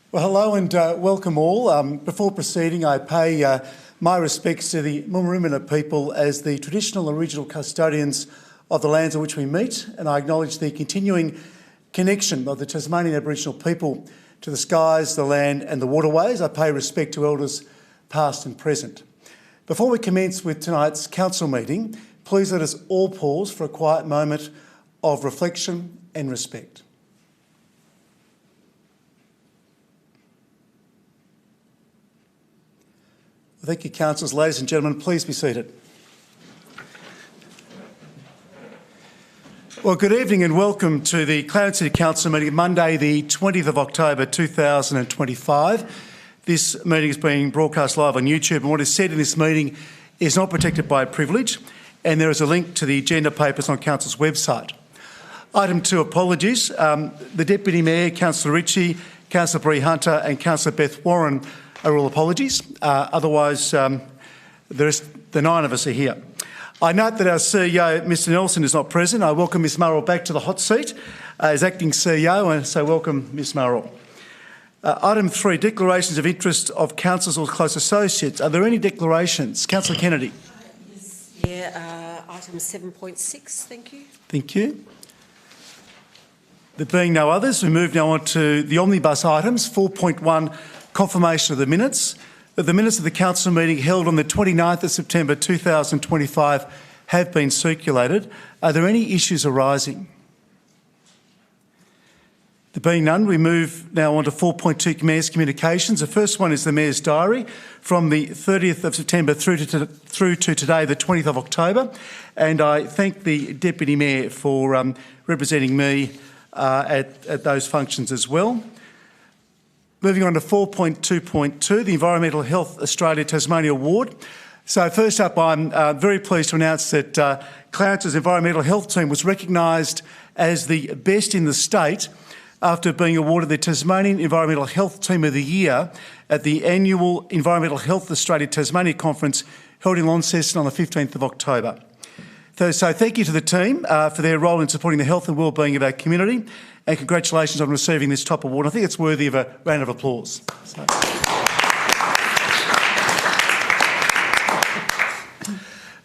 Well, hello and welcome all. Before proceeding, I pay my respects to the Murrumbidgee people as the traditional original custodians of the lands on which we meet, and I acknowledge the continuing connection of the Tasmanian Aboriginal people to the skies, the land and the waterways. I pay respect to elders past and present. Before we commence with tonight's council meeting, please let us all pause for a quiet moment of reflection and respect. Thank you, councillors. Ladies and gentlemen, please be seated. Well, good evening and welcome to the Clarence City Council meeting Monday the 20th of October 2025. This meeting is being broadcast live on YouTube, and what is said in this meeting is not protected by privilege, and there is a link to the agenda papers on Council's website. Item 2, apologies. The Deputy Mayor, Councillor Ritchie, Councillor Bree Hunter and Councillor Beth Warren are all apologies. Otherwise, the 9 of us are here. I note that our CEO, Mr Nelson, is not present. I welcome Ms Murrell back to the hot seat as acting CEO, and so welcome Ms Murrell. Item 3, declarations of interest of councillors or close associates. Are there any declarations? Councillor Kennedy. Yes, item 7.6, thank you. Thank you. There being no others, we move now on to the omnibus items. 4.1, confirmation of the minutes. The minutes of the council meeting held on the 29th of September 2025 have been circulated. Are there any issues arising? There being none, we move now on to 4.2, Mayor's communications. The first one is the Mayor's diary from the 30th of September through to today, the 20th of October. And I thank the Deputy Mayor for representing me at those functions as well. Moving on to 4.2.2, the Environmental Health Australia Tasmania Award. So first up, I'm very pleased to announce that Clarence's Environmental Health team was recognised as the best in the state after being awarded the Tasmanian Environmental Health Team of the Year at the annual Environmental Health Australia Tasmania Conference held in Launceston on the 15th of October. So thank you to the team for their role in supporting the health and wellbeing of our community, and congratulations on receiving this top award. I think it's worthy of a round of applause. So.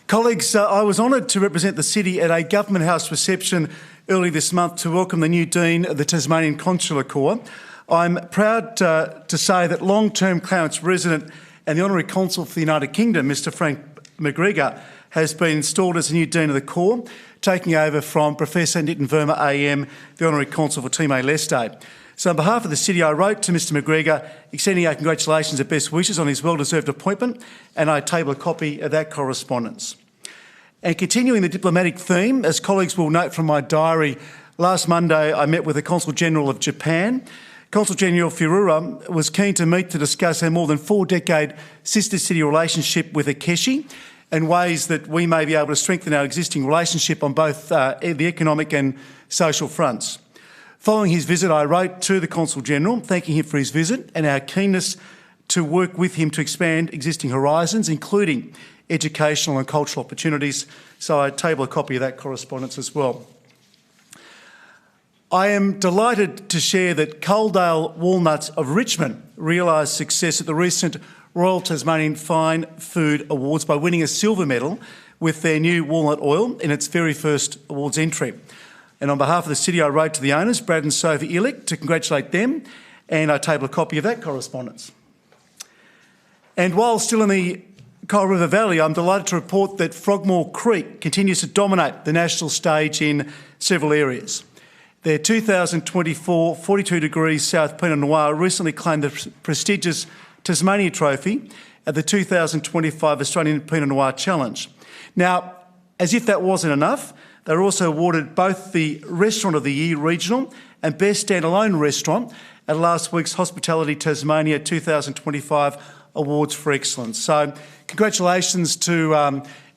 Colleagues, I was honoured to represent the city at a Government House reception early this month to welcome the new Dean of the Tasmanian Consular Corps. I'm proud to say that long-term Clarence resident and the Honorary Consul for the United Kingdom, Mr Frank McGregor, has been installed as the new Dean of the Corps, taking over from Professor Nitin Verma AM, the Honorary Consul for Timor-Leste. So on behalf of the city, I wrote to Mr McGregor extending our congratulations and best wishes on his well-deserved appointment, and I table a copy of that correspondence. And continuing the diplomatic theme, as colleagues will note from my diary, last Monday I met with the Consul General of Japan. Consul General Furura was keen to meet to discuss our more than 4-decade sister city relationship with Akechi and ways that we may be able to strengthen our existing relationship on both the economic and social fronts. Following his visit, I wrote to the Consul General thanking him for his visit and our keenness to work with him to expand existing horizons, including educational and cultural opportunities. So I table a copy of that correspondence as well. I am delighted to share that Coaldale Walnuts of Richmond realised success at the recent Royal Tasmanian Fine Food Awards by winning a silver medal with their new walnut oil in its very first awards entry. And on behalf of the city, I wrote to the owners, Brad and Sophie Ehrlich, to congratulate them, and I table a copy of that correspondence. And while still in the Coal River Valley, I'm delighted to report that Frogmore Creek continues to dominate the national stage in several areas. Their 2024 42 degrees South Pinot Noir recently claimed the prestigious Tasmania Trophy at the 2025 Australian Pinot Noir Challenge. Now, as if that wasn't enough, they were also awarded both the Restaurant of the Year Regional and Best Standalone Restaurant at last week's Hospitality Tasmania 2025 Awards for Excellence. So congratulations to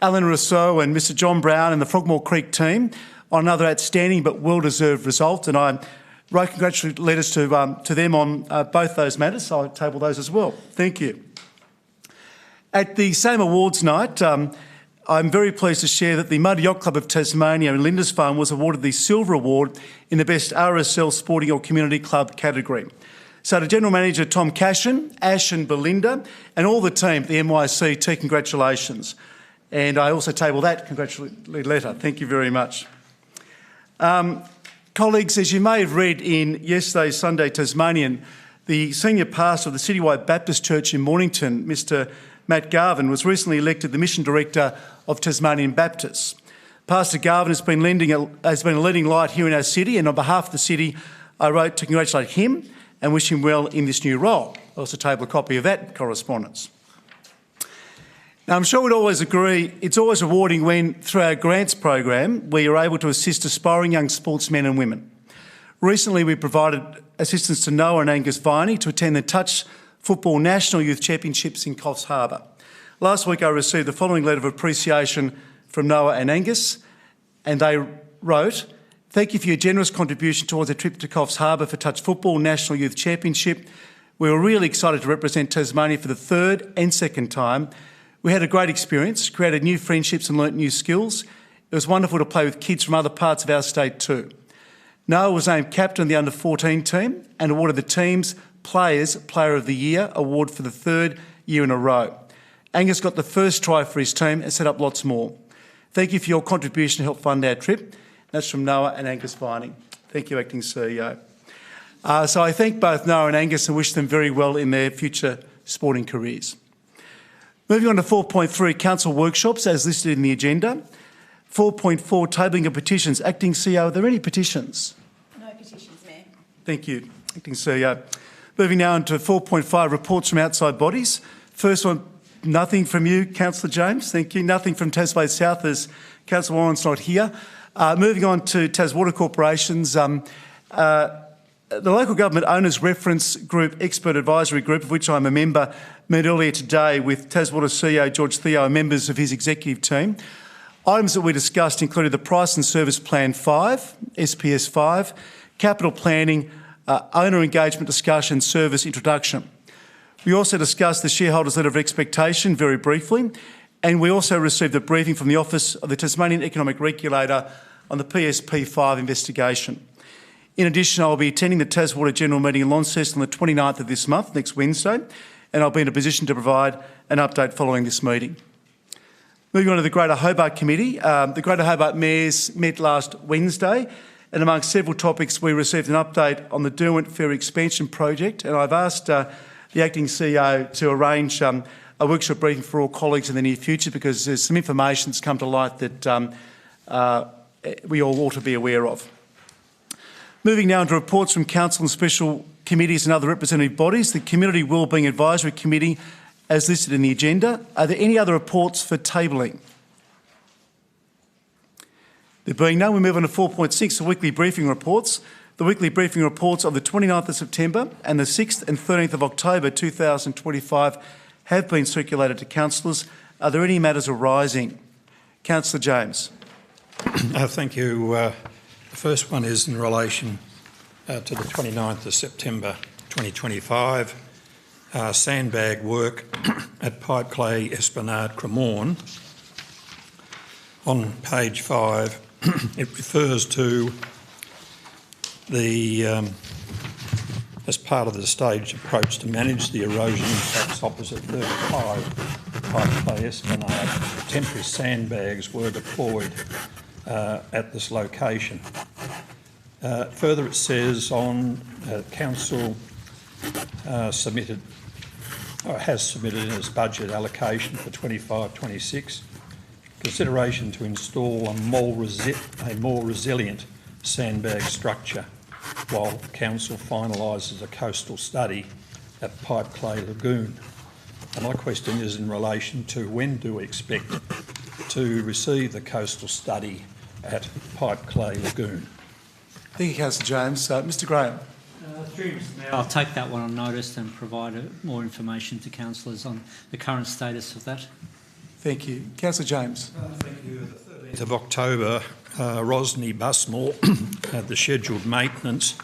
Alan Rousseau and Mr John Brown and the Frogmore Creek team on another outstanding but well-deserved result, and I wrote congratulatory letters to them on both those matters, so I'll table those as well. Thank you. At the same awards night, I'm very pleased to share that the Muddy Yacht Club of Tasmania in Lindisfarne was awarded the Silver Award in the Best RSL Sporting or Community Club category. So to General Manager Tom Cashin, Ash and Belinda, and all the team at the MYCT, congratulations. And I also table that congratulatory letter. Thank you very much. Colleagues, as you may have read in yesterday's Sunday Tasmanian, the senior pastor of the Citywide Baptist Church in Mornington, Mr Matt Garvin, was recently elected the Mission Director of Tasmanian Baptists. Pastor Garvin has been a leading light here in our city, and on behalf of the city, I wrote to congratulate him and wish him well in this new role. I also table a copy of that correspondence. Now, I'm sure we'd always agree it's always rewarding when, through our grants program, we are able to assist aspiring young sportsmen and women. Recently, we provided assistance to Noah and Angus Viney to attend the Touch Football National Youth Championships in Coffs Harbour. Last week, I received the following letter of appreciation from Noah and Angus, and they wrote, "Thank you for your generous contribution towards a trip to Coffs Harbour for Touch Football National Youth Championship. We were really excited to represent Tasmania for the third and second time. We had a great experience, created new friendships and learnt new skills. It was wonderful to play with kids from other parts of our state too. Noah was named captain of the under-14 team and awarded the team's Players Player of the Year award for the third year in a row. Angus got the first try for his team and set up lots more. Thank you for your contribution to help fund our trip." That's from Noah and Angus Viney. Thank you, Acting CEO. So I thank both Noah and Angus and wish them very well in their future sporting careers. Moving on to 4.3, Council Workshops, as listed in the agenda. 4.4, Tabling of Petitions. Acting CEO, are there any petitions? No petitions, Mayor. Thank you, Acting CEO. Moving now on to 4.5, Reports from outside bodies. First one, nothing from you, Councillor James. Thank you. Nothing from Tasmania South, as Councillor Warren's not here. Moving on to Taswater Corporations, the Local Government Owners Reference Group Expert Advisory Group, of which I'm a member, met earlier today with Taswater CEO George Theo and members of his executive team. Items that we discussed included the Price and Service Plan 5, SPS 5, capital planning, owner engagement discussion, service introduction. We also discussed the shareholders' letter of expectation very briefly, and we also received a briefing from the Office of the Tasmanian Economic Regulator on the PSP5 investigation. In addition, I'll be attending the Taswater General Meeting in Launceston on the 29th of this month, next Wednesday, and I'll be in a position to provide an update following this meeting. Moving on to the Greater Hobart Committee, the Greater Hobart Mayors met last Wednesday, and amongst several topics we received an update on the Derwent Ferry Expansion Project, and I've asked the Acting CEO to arrange a workshop briefing for all colleagues in the near future because there's some information that's come to light that we all ought to be aware of. Moving now into reports from Council and special committees and other representative bodies, the Community Wellbeing Advisory Committee as listed in the agenda. Are there any other reports for tabling? There being none, we move on to 4.6, the weekly briefing reports. The weekly briefing reports of the 29th of September and the 6th and 13th of October 2025 have been circulated to councillors. Are there any matters arising? Councillor James. Thank you. The first one is in relation to the 29th of September 2025, sandbag work at Pipe Clay Esplanade, Cremorne. On page 5, it refers to the, as part of the staged approach to manage the erosion impacts opposite 35 Pipe Clay Esplanade, temporary sandbags were deployed at this location. Further, it says on Council has submitted in its budget allocation for 25-26 consideration to install a more resilient sandbag structure while Council finalises a coastal study at Pipe Clay Lagoon. And my question is in relation to when do we expect to receive the coastal study at Pipe Clay Lagoon? Thank you, Councillor James. Mr Graham. I'll take that one on notice and provide more information to councillors on the current status of that. Thank you. Councillor James. Thank you. The 13th of October, Rosny Busmore had the scheduled maintenance.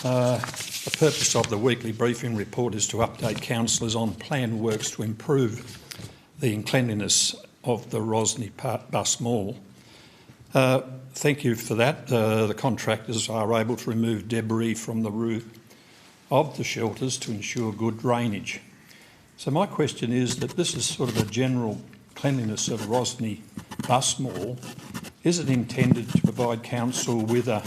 The purpose of the weekly briefing report is to update councillors on planned works to improve the cleanliness of the Rosny Bus Mall. Thank you for that. The contractors are able to remove debris from the roof of the shelters to ensure good drainage. So my question is that this is sort of a general cleanliness of Rosny bus mall. Is it intended to provide council with a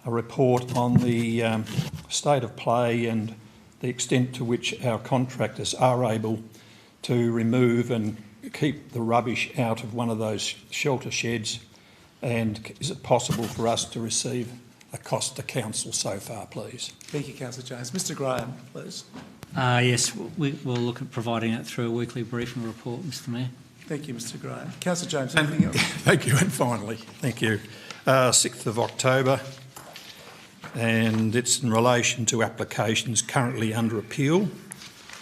report on the state of play and the extent to which our contractors are able to remove and keep the rubbish out of one of those shelter sheds? And is it possible for us to receive a cost to council so far, please? Thank you, Councillor Jones. Mr Graham, please. Yes, we'll look at providing it through a weekly briefing report, Mr Mayor. Thank you, Mr Graham. Councillor James, anything else? Thank you, and finally, thank you. 6th of October, and it's in relation to applications currently under appeal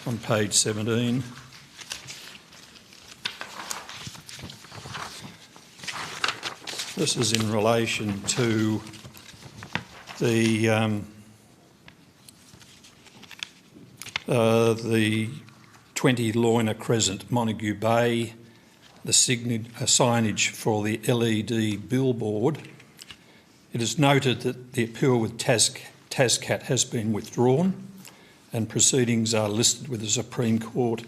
on page 17. This is in relation to the 20 Loyner Crescent, Montague Bay, the signage for the LED billboard. It is noted that the appeal with Tascat has been withdrawn and proceedings are listed with the Supreme Court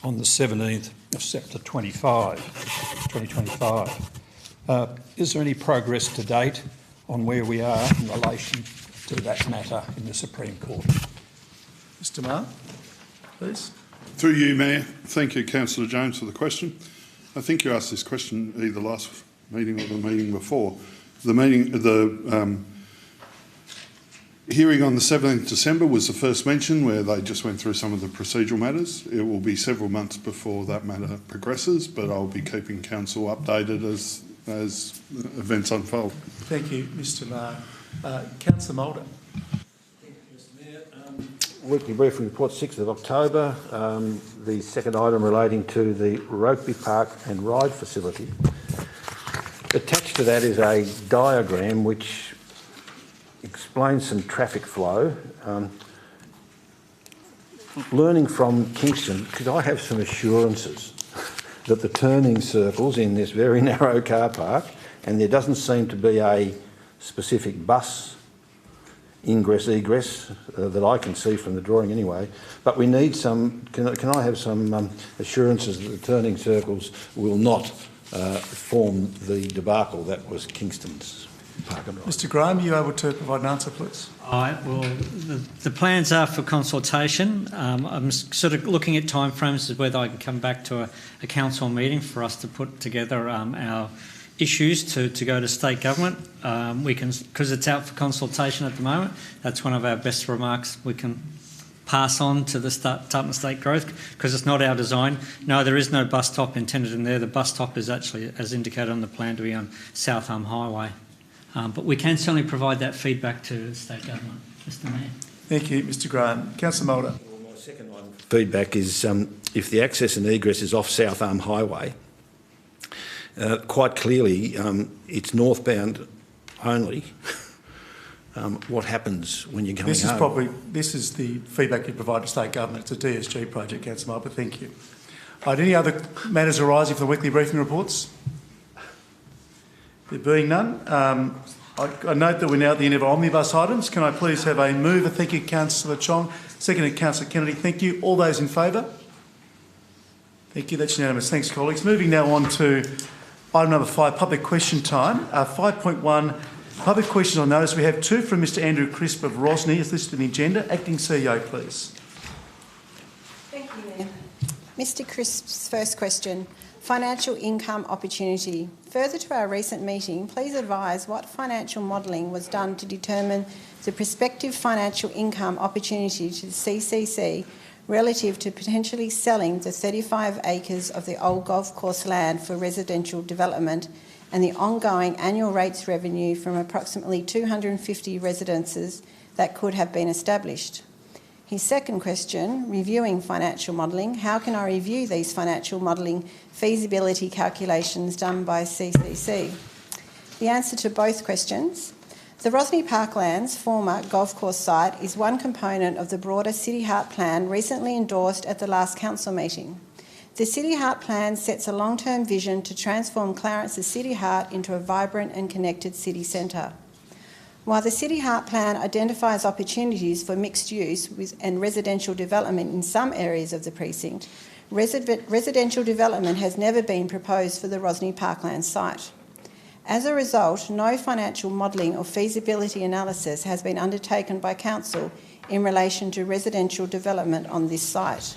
on the 17th of September 2025. Is there any progress to date on where we are in relation to that matter in the Supreme Court? Mr Marr, please. Through you, Mayor. Thank you, Councillor Jones, for the question. I think you asked this question either last meeting or the meeting before. The hearing on the 17th of December was the first mention where they just went through some of the procedural matters. It will be several months before that matter progresses, but I'll be keeping council updated as events unfold. Thank you, Mr Marr. Councillor Mulder. Thank you, Mr Mayor. Weekly briefing report, 6th of October. The second item relating to the Rugby Park and Ride facility. Attached to that is a diagram which explains some traffic flow. Learning from Kingston, could I have some assurances that the turning circles in this very narrow car park, and there doesn't seem to be a specific bus ingress egress that I can see from the drawing anyway, but we need some, can I have some assurances that the turning circles will not form the debacle that was Kingston's park and ride? Mr Graham, are you able to provide an answer, please? Well, the plans are for consultation. I'm sort of looking at timeframes as whether I can come back to a council meeting for us to put together our issues to go to state government. We can, because it's out for consultation at the moment, that's one of our best remarks we can pass on to the Department of State Growth, because it's not our design. No, there is no bus stop intended in there. The bus stop is actually, as indicated on the plan, to be on South Highway. But we can certainly provide that feedback to the state government, Mr Mayor. Thank you, Mr Graham. Councillor Mulder. Well, my second item of feedback is if the access and egress is off South Highway, quite clearly it's northbound only. What happens when you're going home? This is the feedback you provide to state government. It's a DSG project, Councillor Mulder. Thank you. Any other matters arising from the weekly briefing reports? There being none, I note that we're now at the end of our omnibus items. Can I please have a mover? Thank you, Councillor Chong. Seconded, Councillor Kennedy. Thank you. All those in favour? Thank you. That's unanimous. Thanks, colleagues. Moving now on to item number 5, public question time. 5.1, public questions on notice. We have 2 from Mr Andrew Crisp of Rosny, as listed in the agenda. Acting CEO, please. Thank you, Mayor. Mr Crisp's first question. Financial income opportunity. Further to our recent meeting, please advise what financial modelling was done to determine the prospective financial income opportunity to the CCC relative to potentially selling the 35 acres of the old golf course land for residential development and the ongoing annual rates revenue from approximately 250 residences that could have been established. His second question, reviewing financial modelling. How can I review these financial modelling feasibility calculations done by CCC? The answer to both questions. The Rosny Parklands former golf course site is one component of the broader City Heart Plan recently endorsed at the last council meeting. The City Heart Plan sets a long-term vision to transform Clarence's City Heart into a vibrant and connected city centre. While the City Heart Plan identifies opportunities for mixed use and residential development in some areas of the precinct, residential development has never been proposed for the Rosny Parkland site. As a result, no financial modelling or feasibility analysis has been undertaken by Council in relation to residential development on this site.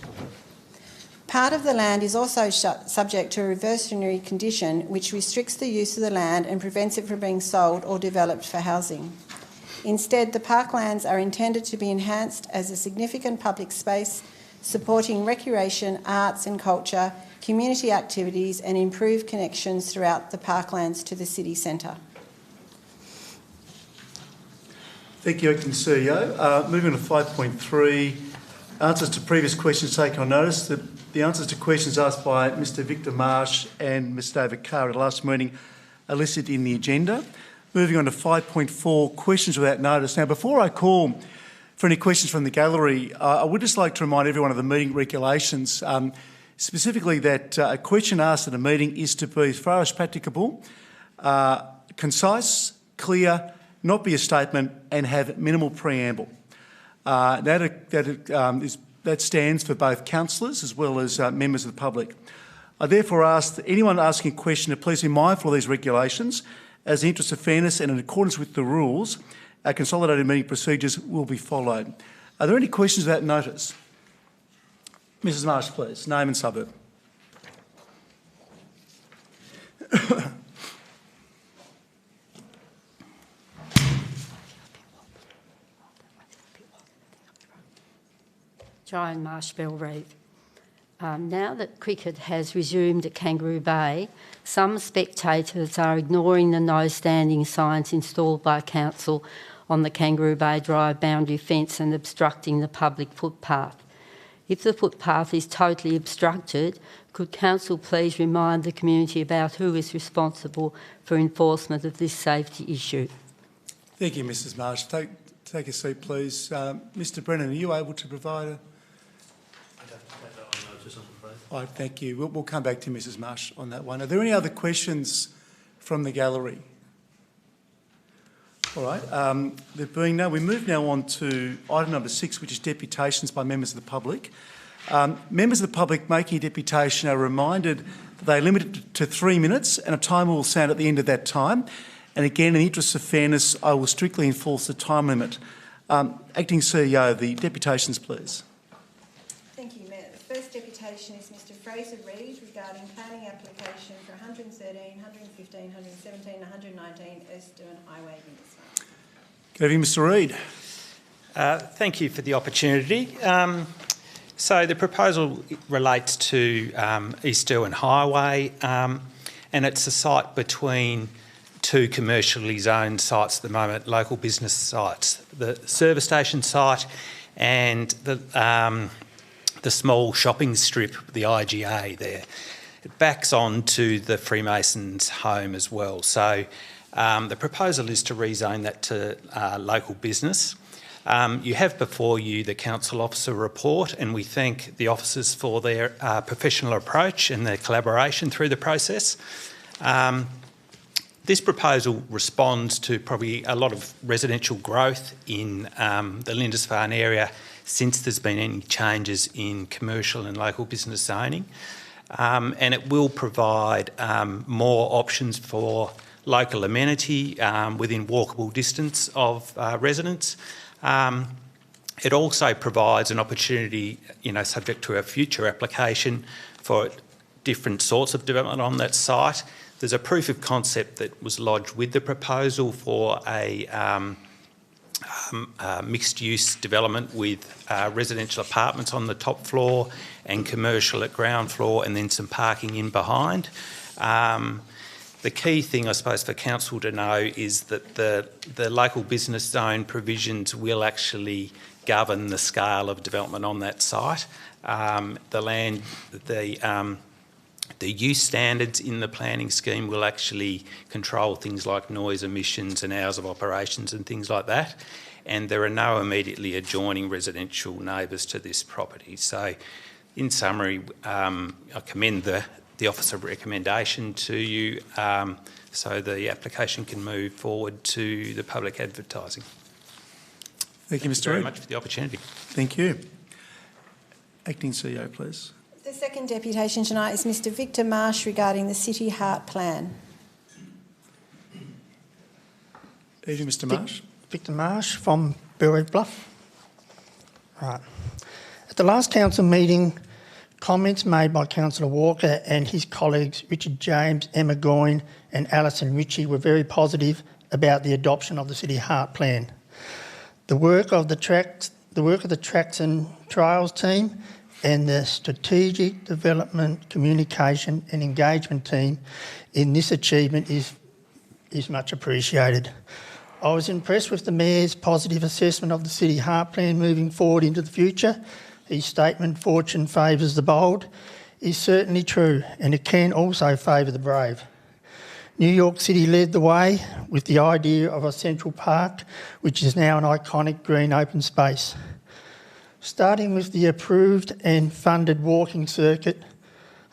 Part of the land is also subject to a reversionary condition which restricts the use of the land and prevents it from being sold or developed for housing. Instead, the parklands are intended to be enhanced as a significant public space, supporting recreation, arts and culture, community activities and improved connections throughout the parklands to the city centre. Thank you, Acting CEO. Moving on to 5.3, answers to previous questions taken on notice. The answers to questions asked by Mr Victor Marsh and Ms David Carr at the last meeting are listed in the agenda. Moving on to 5.4, questions without notice. Now, before I call for any questions from the gallery, I would just like to remind everyone of the meeting regulations, specifically that a question asked at a meeting is to be, as far as practicable, concise, clear, not be a statement and have minimal preamble. That stands for both councillors as well as members of the public. I therefore ask that anyone asking a question to please be mindful of these regulations. As in the interest of fairness and in accordance with the rules, our consolidated meeting procedures will be followed. Are there any questions without notice? Mrs Marsh, please. Name and suburb. Joan Marshbell-Reeve. Now that cricket has resumed at Kangaroo Bay, some spectators are ignoring the no standing signs installed by Council on the Kangaroo Bay Drive boundary fence and obstructing the public footpath. If the footpath is totally obstructed, could Council please remind the community about who is responsible for enforcement of this safety issue? Thank you, Mrs Marsh. Take a seat, please. Mr Brennan, are you able to provide a... All right, thank you. We'll come back to Mrs Marsh on that one. Are there any other questions from the gallery? All right, there being none, we move now on to item number 6, which is deputations by members of the public. Members of the public making a deputation are reminded that they are limited to 3 minutes and a timer will sound at the end of that time. And again, in the interest of fairness, I will strictly enforce the time limit. Acting CEO, the deputations, please. Thank you, Mayor. The first deputation is Mr Fraser Reid regarding planning application for 113, 115, 117, 119 Eastern Highway Lindisfarne. Good evening, Mr Reid. Thank you for the opportunity. So the proposal relates to East Derwent Highway and it's a site between two commercially zoned sites at the moment, local business sites, the service station site and the small shopping strip, the IGA there. It backs on to the Freemasons' home as well. So the proposal is to rezone that to local business. You have before you the council officer report and we thank the officers for their professional approach and their collaboration through the process. This proposal responds to probably a lot of residential growth in the Lindisfarne area since there's been any changes in commercial and local business zoning. And it will provide more options for local amenity within walkable distance of residents. It also provides an opportunity, subject to a future application for different sorts of development on that site. There's a proof of concept that was lodged with the proposal for a mixed-use development with residential apartments on the top floor and commercial at ground floor and then some parking in behind. The key thing, I suppose, for council to know is that the local business zone provisions will actually govern the scale of development on that site. The use standards in the planning scheme will actually control things like noise emissions and hours of operations and things like that. And there are no immediately adjoining residential neighbours to this property. So, in summary, I commend the the officer recommendation to you so the application can move forward to the public advertising. Thank you, Mr. Thank you very Reid. much for the opportunity. Thank you. Acting CEO, please. The second deputation tonight is Mr Victor Marsh regarding the City Heart Plan. Evening, Mr Marsh. Victor Marsh from Berwick Bluff. Right. At the last council meeting, comments made by Councillor Walker and his colleagues Richard James, Emma Goyne and Alison Ritchie were very positive about the adoption of the City Heart Plan. The work of the Tracks and Trails team and the Strategic Development, Communication and Engagement team in this achievement is much appreciated. I was impressed with the Mayor's positive assessment of the City Heart Plan moving forward into the future. His statement, "Fortune favours the bold," is certainly true, and it can also favour the brave. New York City led the way with the idea of a Central Park, which is now an iconic green open space. Starting with the approved and funded walking circuit,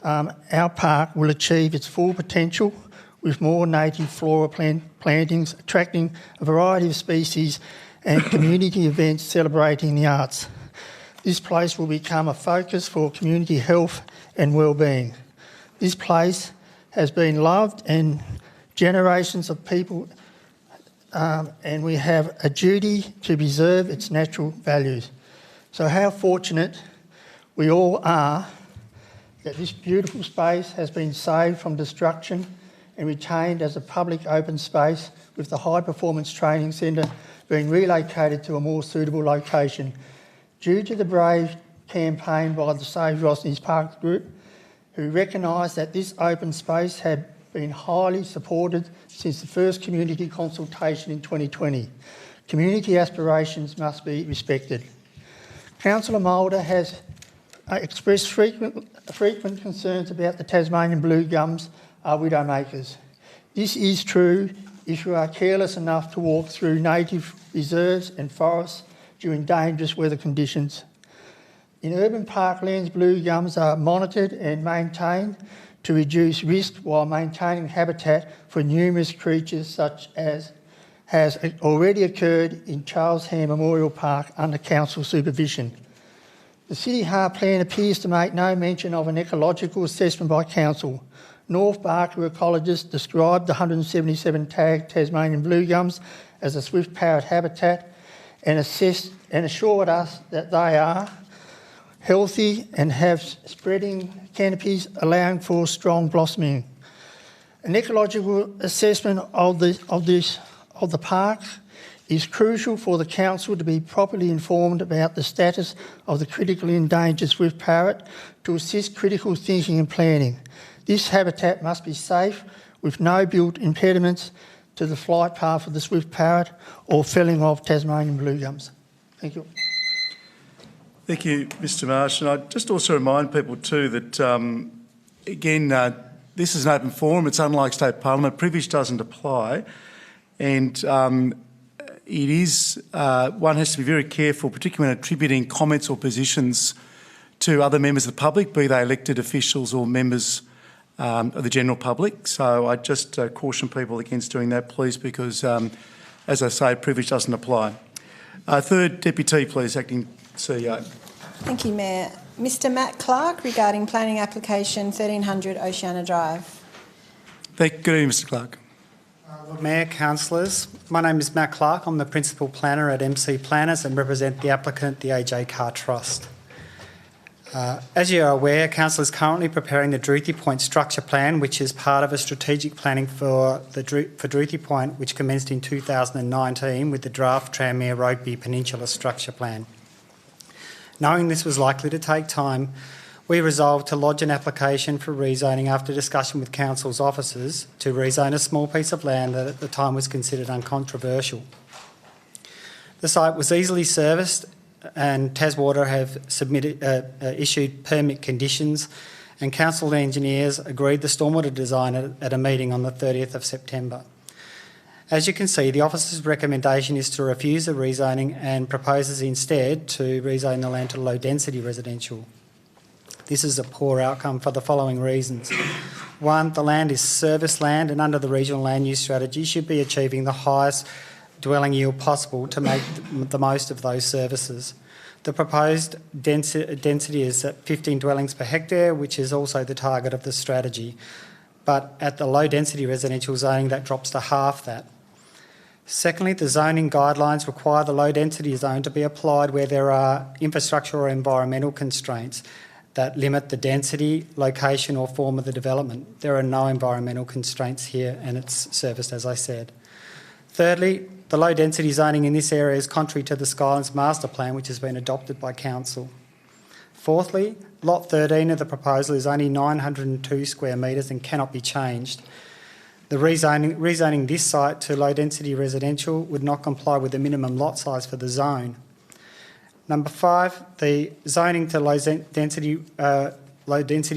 our park will achieve its full potential with more native flora plantings, attracting a variety of species and community events celebrating the arts. This place will become a focus for community health and well-being. This place has been loved and generations of people, and we have a duty to preserve its natural values. So how fortunate we all are that this beautiful space has been saved from destruction and retained as a public open space, with the High Performance Training Centre being relocated to a more suitable location. Due to the brave campaign by the Save Rosny's Parks group, who recognised that this open space had been highly supported since the first community consultation in 2020. Community aspirations must be respected. Councillor Mulder has expressed frequent concerns about the Tasmanian blue gums are widowmakers. This is true if you are careless enough to walk through native reserves and forests during dangerous weather conditions. In urban parklands, blue gums are monitored and maintained to reduce risk while maintaining habitat for numerous creatures, such as has already occurred in Charles Ham Memorial Park under council supervision. The City Heart Plan appears to make no mention of an ecological assessment by council. North Barker ecologists described the 177 tagged Tasmanian blue gums as a swift parrot habitat and assured us that they are healthy and have spreading canopies allowing for strong blossoming. An ecological assessment of the park is crucial for the council to be properly informed about the status of the critically endangered swift parrot to assist critical thinking and planning. This habitat must be safe with no built impediments to the flight path of the swift parrot or felling of Tasmanian blue gums. Thank you. Thank you, Mr Marsh. And I'd just also remind people too that, again, this is an open forum. It's unlike state parliament. Privilege doesn't apply. And it is, one has to be very careful, particularly when attributing comments or positions to other members of the public, be they elected officials or members of the general public. So I just caution people against doing that, please, because, as I say, privilege doesn't apply. Third Deputy, please, Acting CEO. Thank you, Mayor. Mr Matt Clark regarding planning application 1300 Oceana Drive. Good evening, Mr Clark. Lord Mayor, councillors, my name is Matt Clark. I'm the Principal Planner at MC Planners and represent the applicant, the AJ Carr Trust. As you are aware, Council is currently preparing the Druthi Point Structure Plan, which is part of a strategic planning for Druthi Point, which commenced in 2019 with the draft Tranmere Rugby Peninsula Structure Plan. Knowing this was likely to take time, we resolved to lodge an application for rezoning after discussion with Council's officers to rezone a small piece of land that at the time was considered uncontroversial. The site was easily serviced and Taswater have issued permit conditions, and Council engineers agreed the stormwater design at a meeting on the 30th of September. As you can see, the officer's recommendation is to refuse the rezoning and proposes instead to rezone the land to low density residential. This is a poor outcome for the following reasons. One, the land is service land and under the regional land use strategy should be achieving the highest dwelling yield possible to make the most of those services. The proposed density is at 15 dwellings per hectare, which is also the target of the strategy. But at the low density residential zoning, that drops to half that. Secondly, the zoning guidelines require the low density zone to be applied where there are infrastructure or environmental constraints that limit the density, location or form of the development. There are no environmental constraints here and it's serviced, as I said. Thirdly, the low density zoning in this area is contrary to the Skylands Master Plan, which has been adopted by Council. Fourthly, Lot 13 of the proposal is only 902 square metres and cannot be changed. The rezoning this site to low density residential would not comply with the minimum lot size for the zone. Number 5, the zoning to low density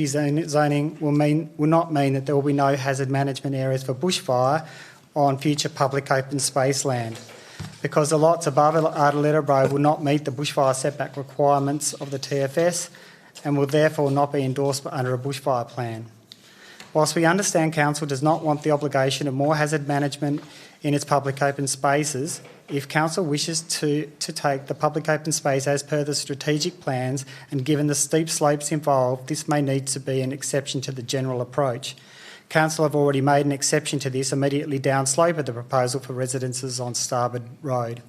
zoning will not mean that there will be no hazard management areas for bushfire on future public open space land, because the lots above Artiletta Road will not meet the bushfire setback requirements of the TFS and will therefore not be endorsed under a bushfire plan. Whilst we understand Council does not want the obligation of more hazard management in its public open spaces, if Council wishes to take the public open space as per the strategic plans and given the steep slopes involved, this may need to be an exception to the general approach. Council have already made an exception to this immediately downslope of the proposal for residences on Starboard Road.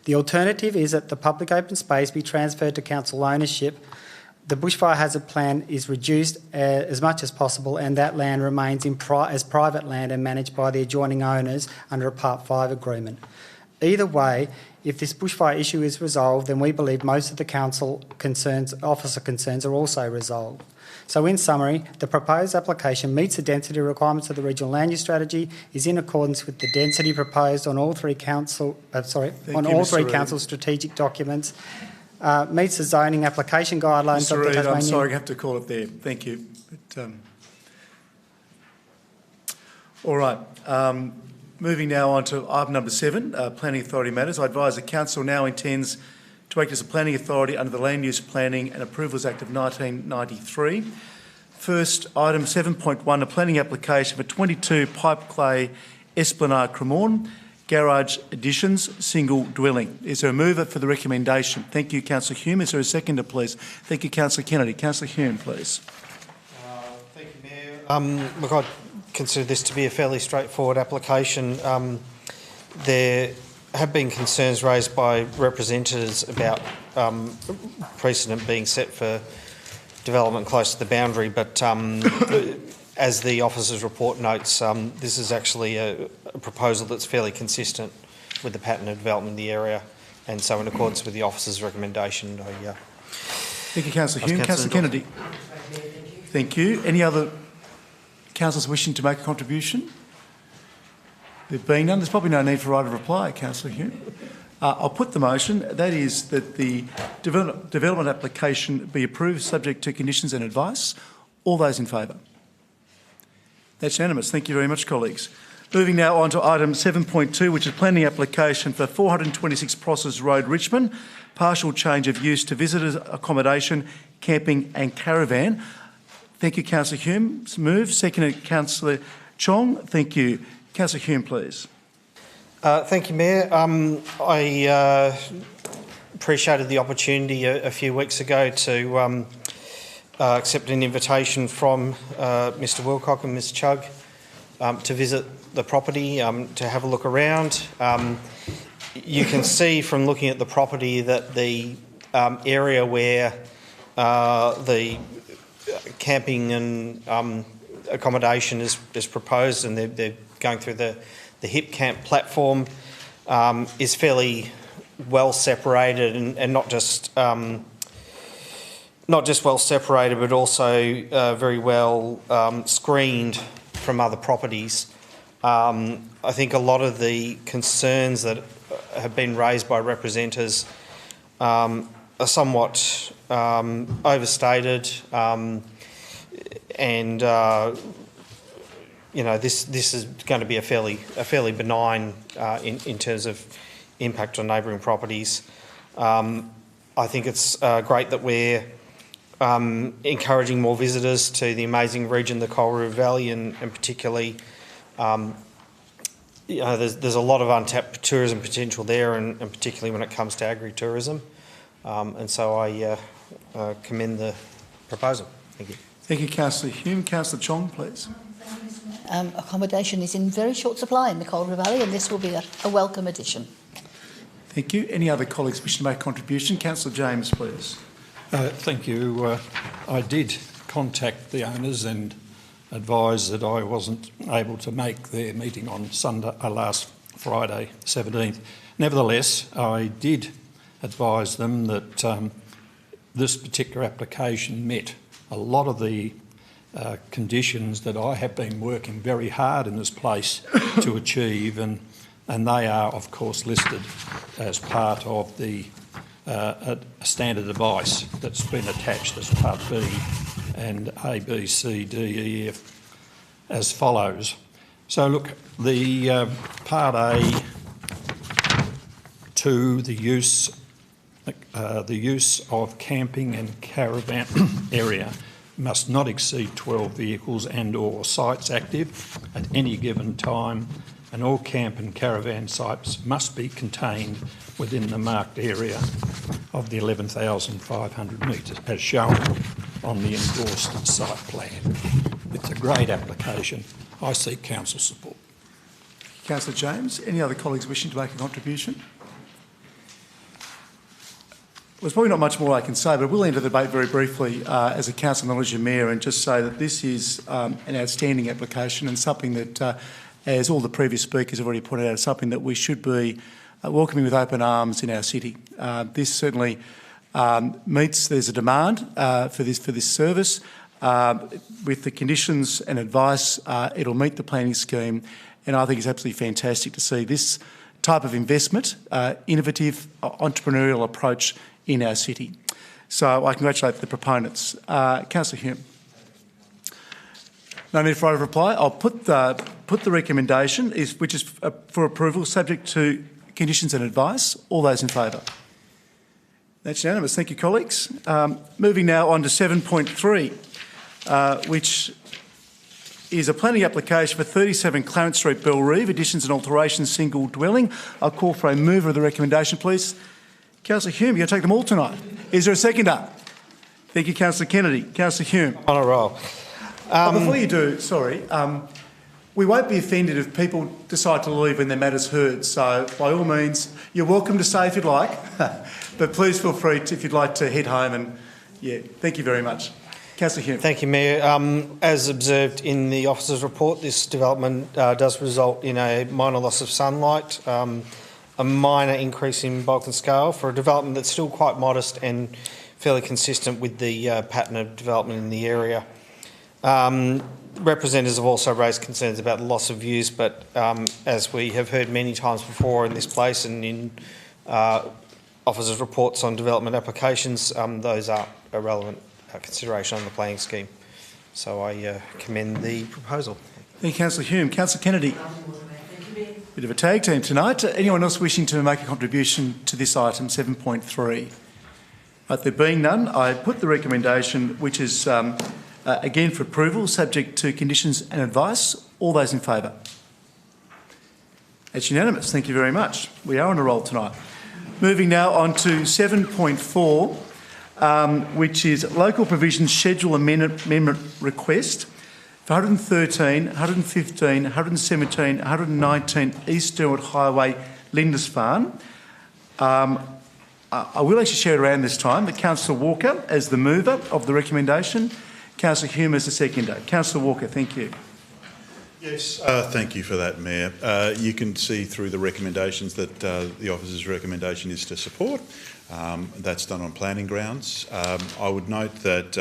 The alternative is that the public open space be transferred to Council ownership. The bushfire hazard plan is reduced as much as possible and that land remains as private land and managed by the adjoining owners under a Part 5 agreement. Either way, if this bushfire issue is resolved, then we believe most of the Council officer concerns are also resolved. So in summary, the proposed application meets the density requirements of the regional land use strategy, is in accordance with the density proposed on all three council strategic documents, meets the zoning application guidelines of the Tasmanian... I'm sorry, I have to call it there. Thank you. All right. Moving now on to item number 7, Planning Authority matters. I advise the Council now intends to act as a planning authority under the Land Use Planning and Approvals Act of 1993. First, item 7.1, a planning application for 22 Pipe Clay Esplanade Cremorne, garage additions, single dwelling. Is there a mover for the recommendation? Thank you, Councillor Hume. Is there a seconder, please? Thank you, Councillor Kennedy. Councillor Hume, please. Thank you, Mayor. Look, I consider this to be a fairly straightforward application. There have been concerns raised by representatives about precedent being set for development close to the boundary, but as the officer's report notes, this is actually a proposal that's fairly consistent with the pattern of development in the area, and so in accordance with the officer's recommendation, Thank you, Councillor Hume. Councillor Kennedy. Thank you. Any other councillors wishing to make a contribution? There being none, there's probably no need for right of reply, Councillor Hume. I'll put the motion. That is that the development application be approved subject to conditions and advice. All those in favour? That's unanimous. Thank you very much, colleagues. Moving now on to item 7.2, which is planning application for 426 Prosses Road, Richmond, partial change of use to visitors accommodation, camping and caravan. Thank you, Councillor Hume. Move. Seconded, Councillor Chong. Thank you. Councillor Hume, please. Thank you, Mayor. I appreciated the opportunity a few weeks ago to accept an invitation from Mr Wilcock and Ms Chugg to visit the property, to have a look around. You can see from looking at the property that the area where the camping and accommodation is proposed, and they're going through the HIP camp platform, is fairly well separated, and not just well separated, but also very well screened from other properties. I think a lot of the concerns that have been raised by representatives are somewhat overstated, and you know, this is going to be a fairly benign in terms of impact on neighbouring properties. I think it's great that we're encouraging more visitors to the amazing region, the Coal River Valley, and particularly, there's a lot of untapped tourism potential there, and particularly when it comes to agri-tourism. And so I commend the proposal. Thank you. Thank you, Councillor Hume. Councillor Chong, please. Accommodation is in very short supply in the Coal River Valley, and this will be a welcome addition. Thank you. Any other colleagues wishing to make a contribution? Councillor James, please. Thank you. I did contact the owners and advise that I wasn't able to make their meeting on Sunday, last Friday, 17th. Nevertheless, I did advise them that this particular application met a lot of the conditions that I have been working very hard in this place to achieve, and they are, of course, listed as part of the a standard advice that's been attached as Part B, and A, B, C, D, E, F as follows. So look, the Part A, 2, the use of camping and caravan area must not exceed 12 vehicles and or sites active at any given time, and all camp and caravan sites must be contained within the marked area of the 11,500 metres as shown on the endorsed site plan. It's a great application. I seek council support. Councillor James. Any other colleagues wishing to make a contribution? Well, there's probably not much more I can say, but I will end the debate very briefly as a council knowledge of mayor, and just say that this is an outstanding application and something that, as all the previous speakers have already pointed out, is something that we should be welcoming with open arms in our city. This certainly meets, there's a demand for this service. With the conditions and advice, it'll meet the planning scheme, and I think it's absolutely fantastic to see this type of investment, innovative, entrepreneurial approach in our city. So I congratulate the proponents. Councillor Hume. No need for a reply. I'll put the recommendation, which is for approval, subject to conditions and advice. All those in favour? That's unanimous. Thank you, colleagues. Moving now on to 7.3, which is a planning application for 37 Clarence Street, Bellerive, additions and alterations, single dwelling. I'll call for a mover of the recommendation, please. Councillor Hume, you're going to take them all tonight. Is there a seconder? Thank you, Councillor Kennedy. Councillor Hume. On a roll. Before you do, sorry, we won't be offended if people decide to leave when their matter's heard. So, by all means, you're welcome to stay if you'd like, but please feel free to, if you'd like to head home. And yeah, thank you very much. Councillor Hume. Thank you, Mayor. As observed in the officer's report, this development does result in a minor loss of sunlight, a minor increase in bulk and scale for a development that's still quite modest and fairly consistent with the pattern of development in the area. Representatives have also raised concerns about the loss of views, but as we have heard many times before in this place and in officers' reports on development applications, those are a relevant consideration on the planning scheme. So I commend the proposal. Thank you, Councillor Hume. Councillor Kennedy. Bit of a tag team tonight. Anyone else wishing to make a contribution to this item, 7.3? But there being none, I put the recommendation, which is again for approval, subject to conditions and advice. All those in favour? It's unanimous. Thank you very much. We are on a roll tonight. Moving now on to 7.4, which is local provisions schedule amendment request for 113, 115, 117, 119 East Derwent Highway, Lindisfarne. I will actually share it around this time, but Councillor Walker as the mover of the recommendation, Councillor Hume as the seconder. Councillor Walker, thank you. Yes, thank you for that, Mayor. You can see through the recommendations that the officer's recommendation is to support. That's done on planning grounds. I would note that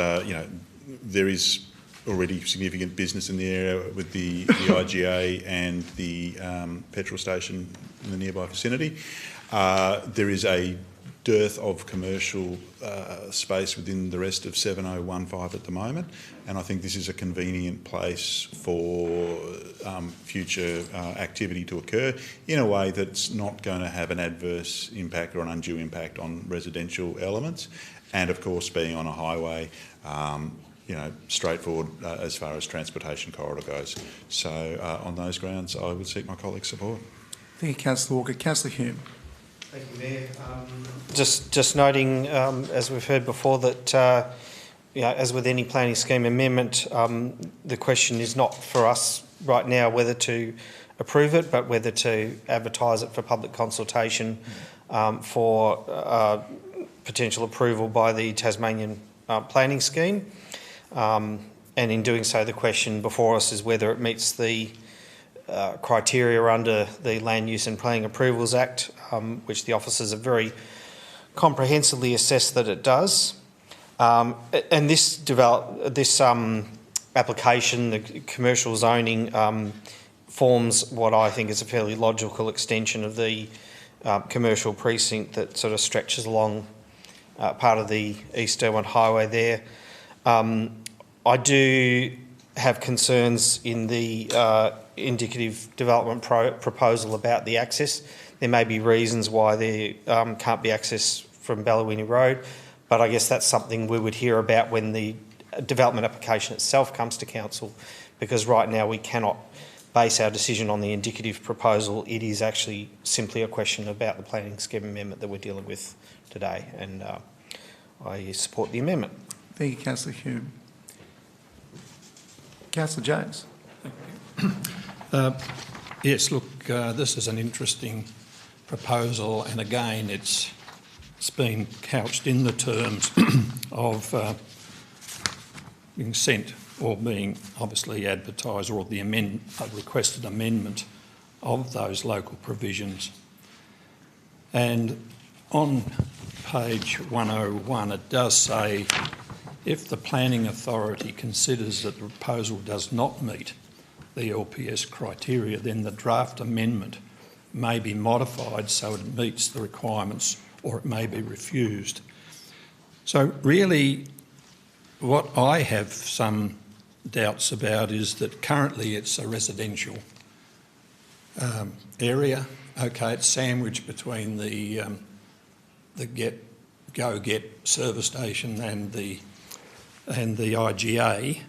there is already significant business in the area with the IGA and the petrol station in the nearby vicinity. There is a dearth of commercial space within the rest of 7015 at the moment, and I think this is a convenient place for future activity to occur in a way that's not going to have an adverse impact or an undue impact on residential elements. And of course, being on a highway, straightforward as far as transportation corridor goes. So on those grounds, I would seek my colleagues' support. Thank you, Councillor Walker. Councillor Hume. Thank you, Mayor. Just noting, as we've heard before, that as with any planning scheme amendment, the question is not for us right now whether to approve it, but whether to advertise it for public consultation for potential approval by the Tasmanian planning scheme. And in doing so, the question before us is whether it meets the criteria under the Land Use and Planning Approvals Act, which the officers have very comprehensively assessed that it does. And this application, the commercial zoning, forms what I think is a fairly logical extension of the commercial precinct that sort of stretches along part of the East Derwent Highway there. I do have concerns in the indicative development proposal about the access. There may be reasons why there can't be access from Ballawini Road, but I guess that's something we would hear about when the development application itself comes to council, because right now we cannot base our decision on the indicative proposal. It is actually simply a question about the planning scheme amendment that we're dealing with today, and I support the amendment. Thank you, Councillor Hume. Councillor James. Yes, look, this is an interesting proposal, and again, it's been couched in the terms of being sent or being obviously advertised, or the requested amendment of those local provisions. And on page 101, it does say, if the planning authority considers that the proposal does not meet the LPS criteria, then the draft amendment may be modified so it meets the requirements, or it may be refused. So really, what I have some doubts about is that currently it's a residential area. Okay, it's sandwiched between the Go-Get service station and the IGA,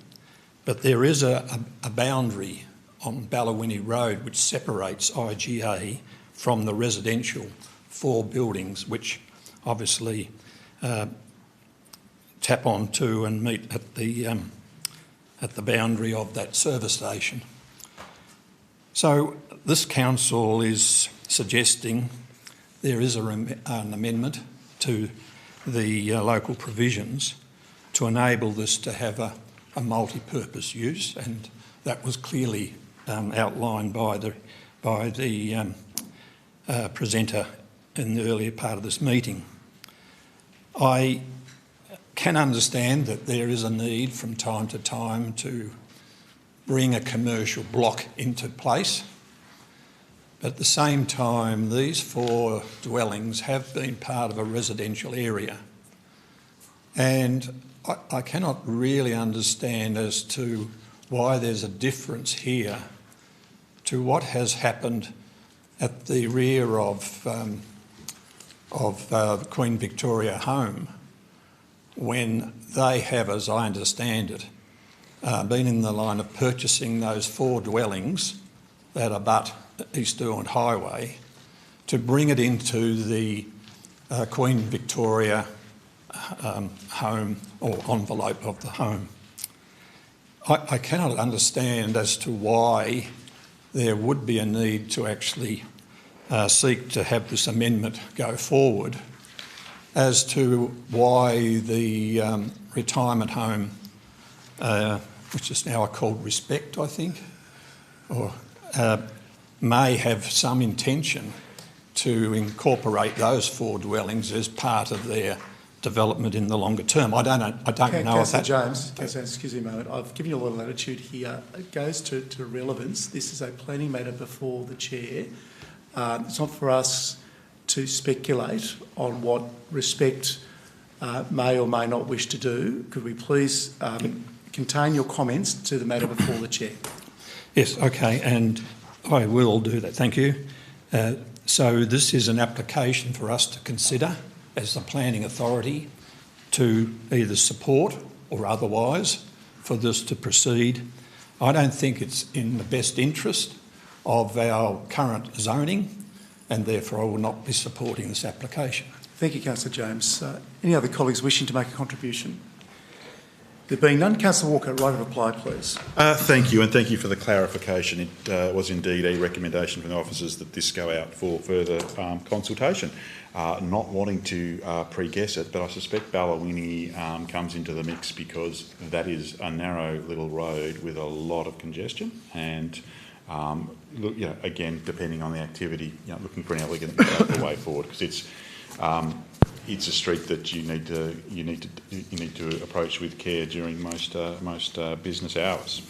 but there is a boundary on Ballawini Road which separates IGA from the residential 4 buildings, which obviously tap onto and meet at the boundary of that service station. So this council is suggesting there is an amendment to the local provisions to enable this to have a multi-purpose use, and that was clearly outlined by the presenter in the earlier part of this meeting. I can understand that there is a need from time to time to bring a commercial block into place, but at the same time, these 4 dwellings have been part of a residential area, and I cannot really understand as to why there's a difference here to what has happened at the rear of the Queen Victoria home, when they have, as I understand it, been in the line of purchasing those 4 dwellings that abut East Derwent Highway to bring it into the Queen Victoria home or envelope of the home. I cannot understand as to why there would be a need to actually seek to have this amendment go forward, as to why the retirement home, which is now called Respect, I think, or may have some intention to incorporate those 4 dwellings as part of their development in the longer term. I don't know if that... James, excuse me a moment. I've given you a lot of latitude here. It goes to relevance. This is a planning matter before the chair. It's not for us to speculate on what Respect may or may not wish to do. Could we please contain your comments to the matter before the chair? Yes, okay, and I will do that. Thank you. So this is an application for us to consider as the planning authority to either support or otherwise for this to proceed. I don't think it's in the best interest of our current zoning, and therefore I will not be supporting this application. Thank you, Councillor James. Any other colleagues wishing to make a contribution? There being none, Councillor Walker, right of reply, please. Thank you, and thank you for the clarification. It was indeed a recommendation from the officers that this go out for further consultation. Not wanting to pre-guess it, but I suspect Ballawinnie comes into the mix because that is a narrow little road with a lot of congestion, and look, again, depending on the activity, looking for an elegant way forward, because it's a street that you need to approach with care during most business hours.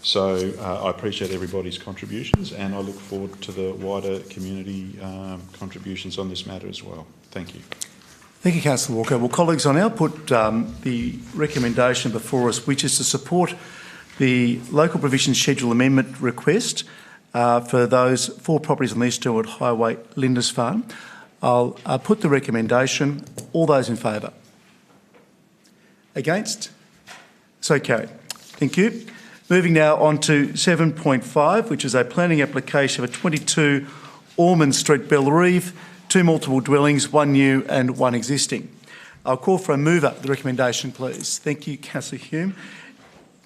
So I appreciate everybody's contributions, and I look forward to the wider community contributions on this matter as well. Thank you. Thank you, Councillor Walker. Well, colleagues, I now put the recommendation before us, which is to support the local provision schedule amendment request for those 4 properties on the East Elwood Highway, Lindisfarne. I'll put the recommendation. All those in favour? Against? So carried. Thank you. Moving now on to 7.5, which is a planning application for 22 Ormond Street, Bellerive, 2 multiple dwellings, 1 new and 1 existing. I'll call for a mover of the recommendation, please. Thank you, Councillor Hume.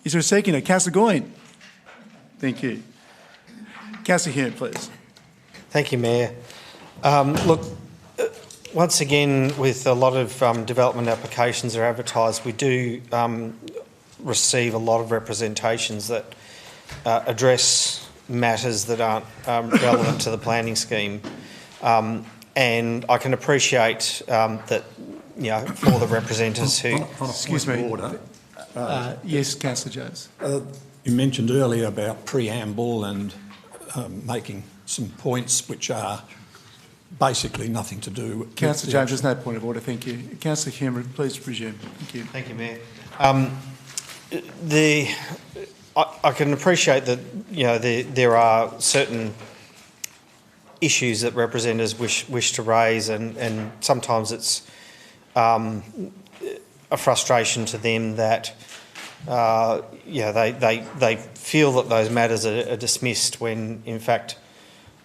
Is there a seconder? Councillor Goyne. Thank you. Councillor Hume, please. Thank you, Mayor. Look, once again, with a lot of development applications that are advertised, we do receive a lot of representations that address matters that aren't relevant to the planning scheme. And I can appreciate that, for the representatives who... Excuse me. Order. Yes, Councillor Jones. You mentioned earlier about preamble and making some points which are basically nothing to do with... Councillor James, there's no point of order, thank you. Councillor Hume, please resume. Thank you. Thank you, Mayor. I can appreciate that, there are certain issues that representatives wish to raise, and sometimes it's a frustration to them that they feel that those matters are dismissed when, in fact,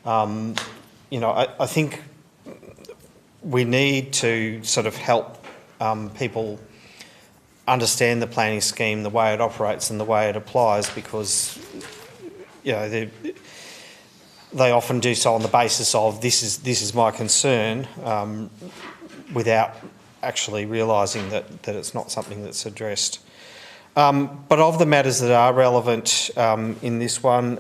I think we need to sort of help people understand the planning scheme, the way it operates and the way it applies, because they often do so on the basis of this is my concern, without actually realising that it's not something that's addressed. But of the matters that are relevant in this one,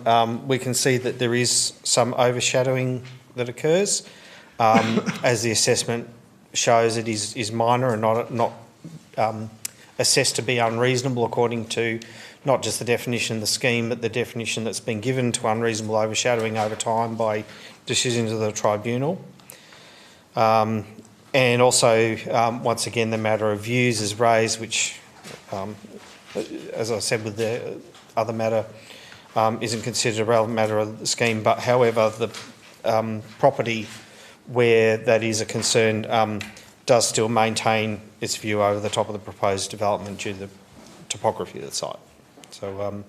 we can see that there is some overshadowing that occurs. As the assessment shows, it is minor and not assessed to be unreasonable according to not just the definition of the scheme, but the definition that's been given to unreasonable overshadowing over time by decisions of the tribunal. And also, once again, the matter of views is raised, which, as I said with the other matter, isn't considered a relevant matter of the scheme. But however, the property where that is a concern does still maintain its view over the top of the proposed development due to the topography of the site. So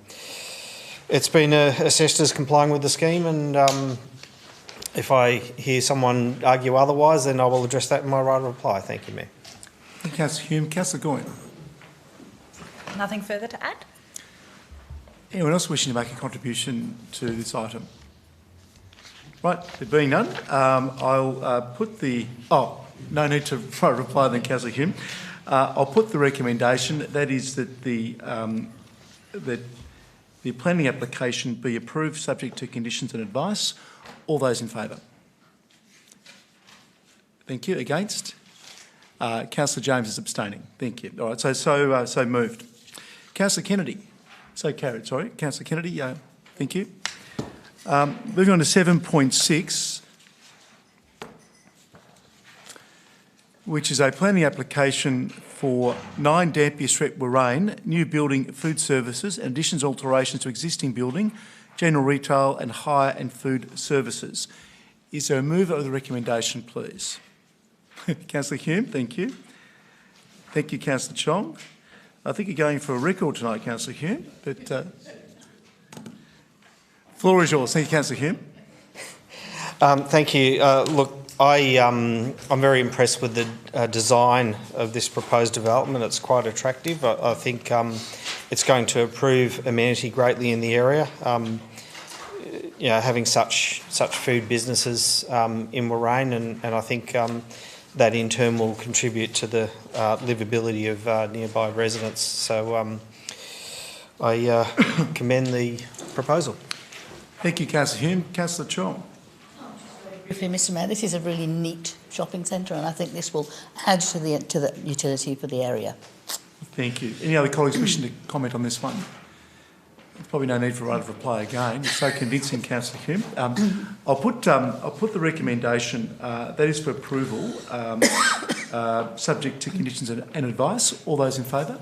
it's been assessed as complying with the scheme, and if I hear someone argue otherwise, then I will address that in my right of reply. Thank you, Mayor. Thank you, Councillor Hume. Councillor Goyne. Nothing further to add? Anyone else wishing to make a contribution to this item? Right, there being none, I'll put the... Oh, no need to reply then, Councillor Hume. I'll put the recommendation, that is that the planning application be approved subject to conditions and advice. All those in favour? Thank you. Against? Councillor James is abstaining. Thank you. All right, so moved. Councillor Kennedy. So carried, sorry. Councillor Kennedy, thank you. Moving on to 7.6, which is a planning application for 9 Dampier Street, Warrane, new building, food services, and additions, alterations to existing building, general retail and hire and food services. Is there a mover of the recommendation, please? Councillor Hume, thank you. Thank you, Councillor Chong. I think you're going for a record tonight, Councillor Hume, but floor is yours. Thank you, Councillor Hume. Thank you. Look, I'm very impressed with the design of this proposed development. It's quite attractive. I think it's going to improve amenity greatly in the area. Having such food businesses in Warrane, and I think that in turn will contribute to the livability of nearby residents. So I commend the proposal. Thank you, Councillor Hume. Councillor Chong. Briefly, Mr Mayor, this is a really neat shopping centre, and I think this will add to the utility for the area. Thank you. Any other colleagues wishing to comment on this one? There's probably no need for a right of reply again. It's so convincing, Councillor Hume. I'll put the recommendation. That is for approval, subject to conditions and advice. All those in favour?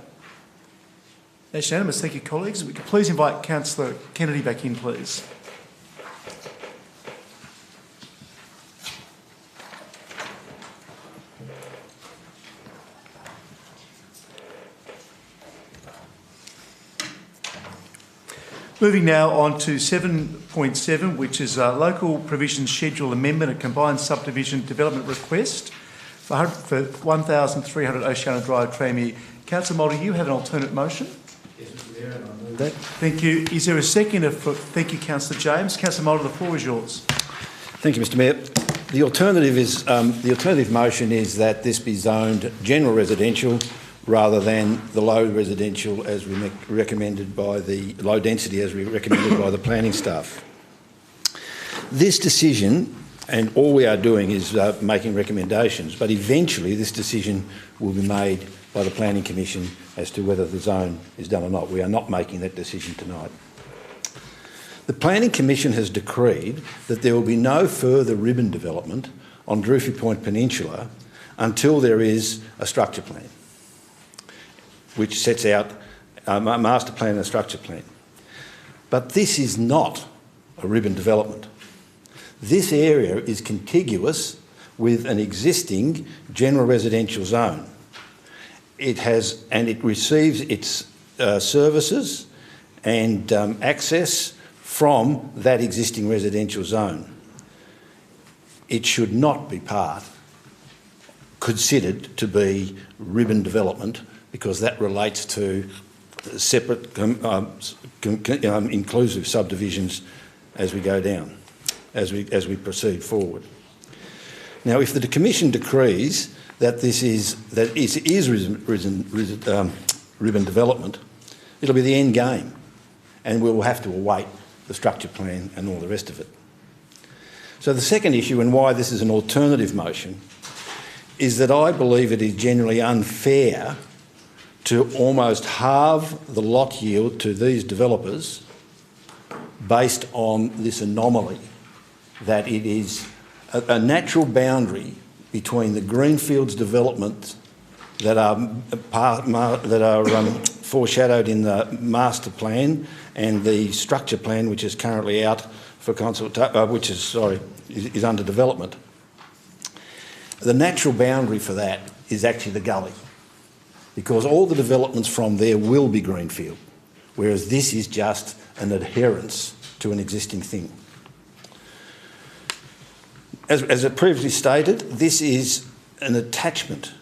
That's unanimous. Thank you, colleagues. We could please invite Councillor Kennedy back in, please. Moving now on to 7.7, which is a local provisions schedule amendment, a combined subdivision development request for 1,300 Oceana Drive, Tranmere. Councillor Mulder, you have an alternate motion? Yes, Mr Mayor, and I move that. Thank you. Is there a second? Thank you, Councillor James. Councillor Mulder, the floor is yours. Thank you, Mr Mayor. The alternative motion is that this be zoned general residential rather than the low residential as recommended by the low density as recommended by the planning staff. This decision, and all we are doing is making recommendations, but eventually this decision will be made by the Planning Commission as to whether the zone is done or not. We are not making that decision tonight. The Planning Commission has decreed that there will be no further ribbon development on Drury Point Peninsula until there is a structure plan, which sets out a master plan and a structure plan. But this is not a ribbon development. This area is contiguous with an existing general residential zone. It receives its services and access from that existing residential zone. It should not be considered to be ribbon development, because that relates to separate inclusive subdivisions as we go down, as we proceed forward. Now, if the Commission decrees that it is ribbon development, it'll be the end game, and we will have to await the structure plan and all the rest of it. So the second issue, and why this is an alternative motion, is that I believe it is generally unfair to almost halve the lot yield to these developers based on this anomaly, that it is a natural boundary between the greenfields development that are foreshadowed in the master plan and the structure plan, which is currently out for is under development. The natural boundary for that is actually the gully, because all the developments from there will be greenfield, whereas this is just an adherence to an existing thing. As I previously stated, this is an attachment,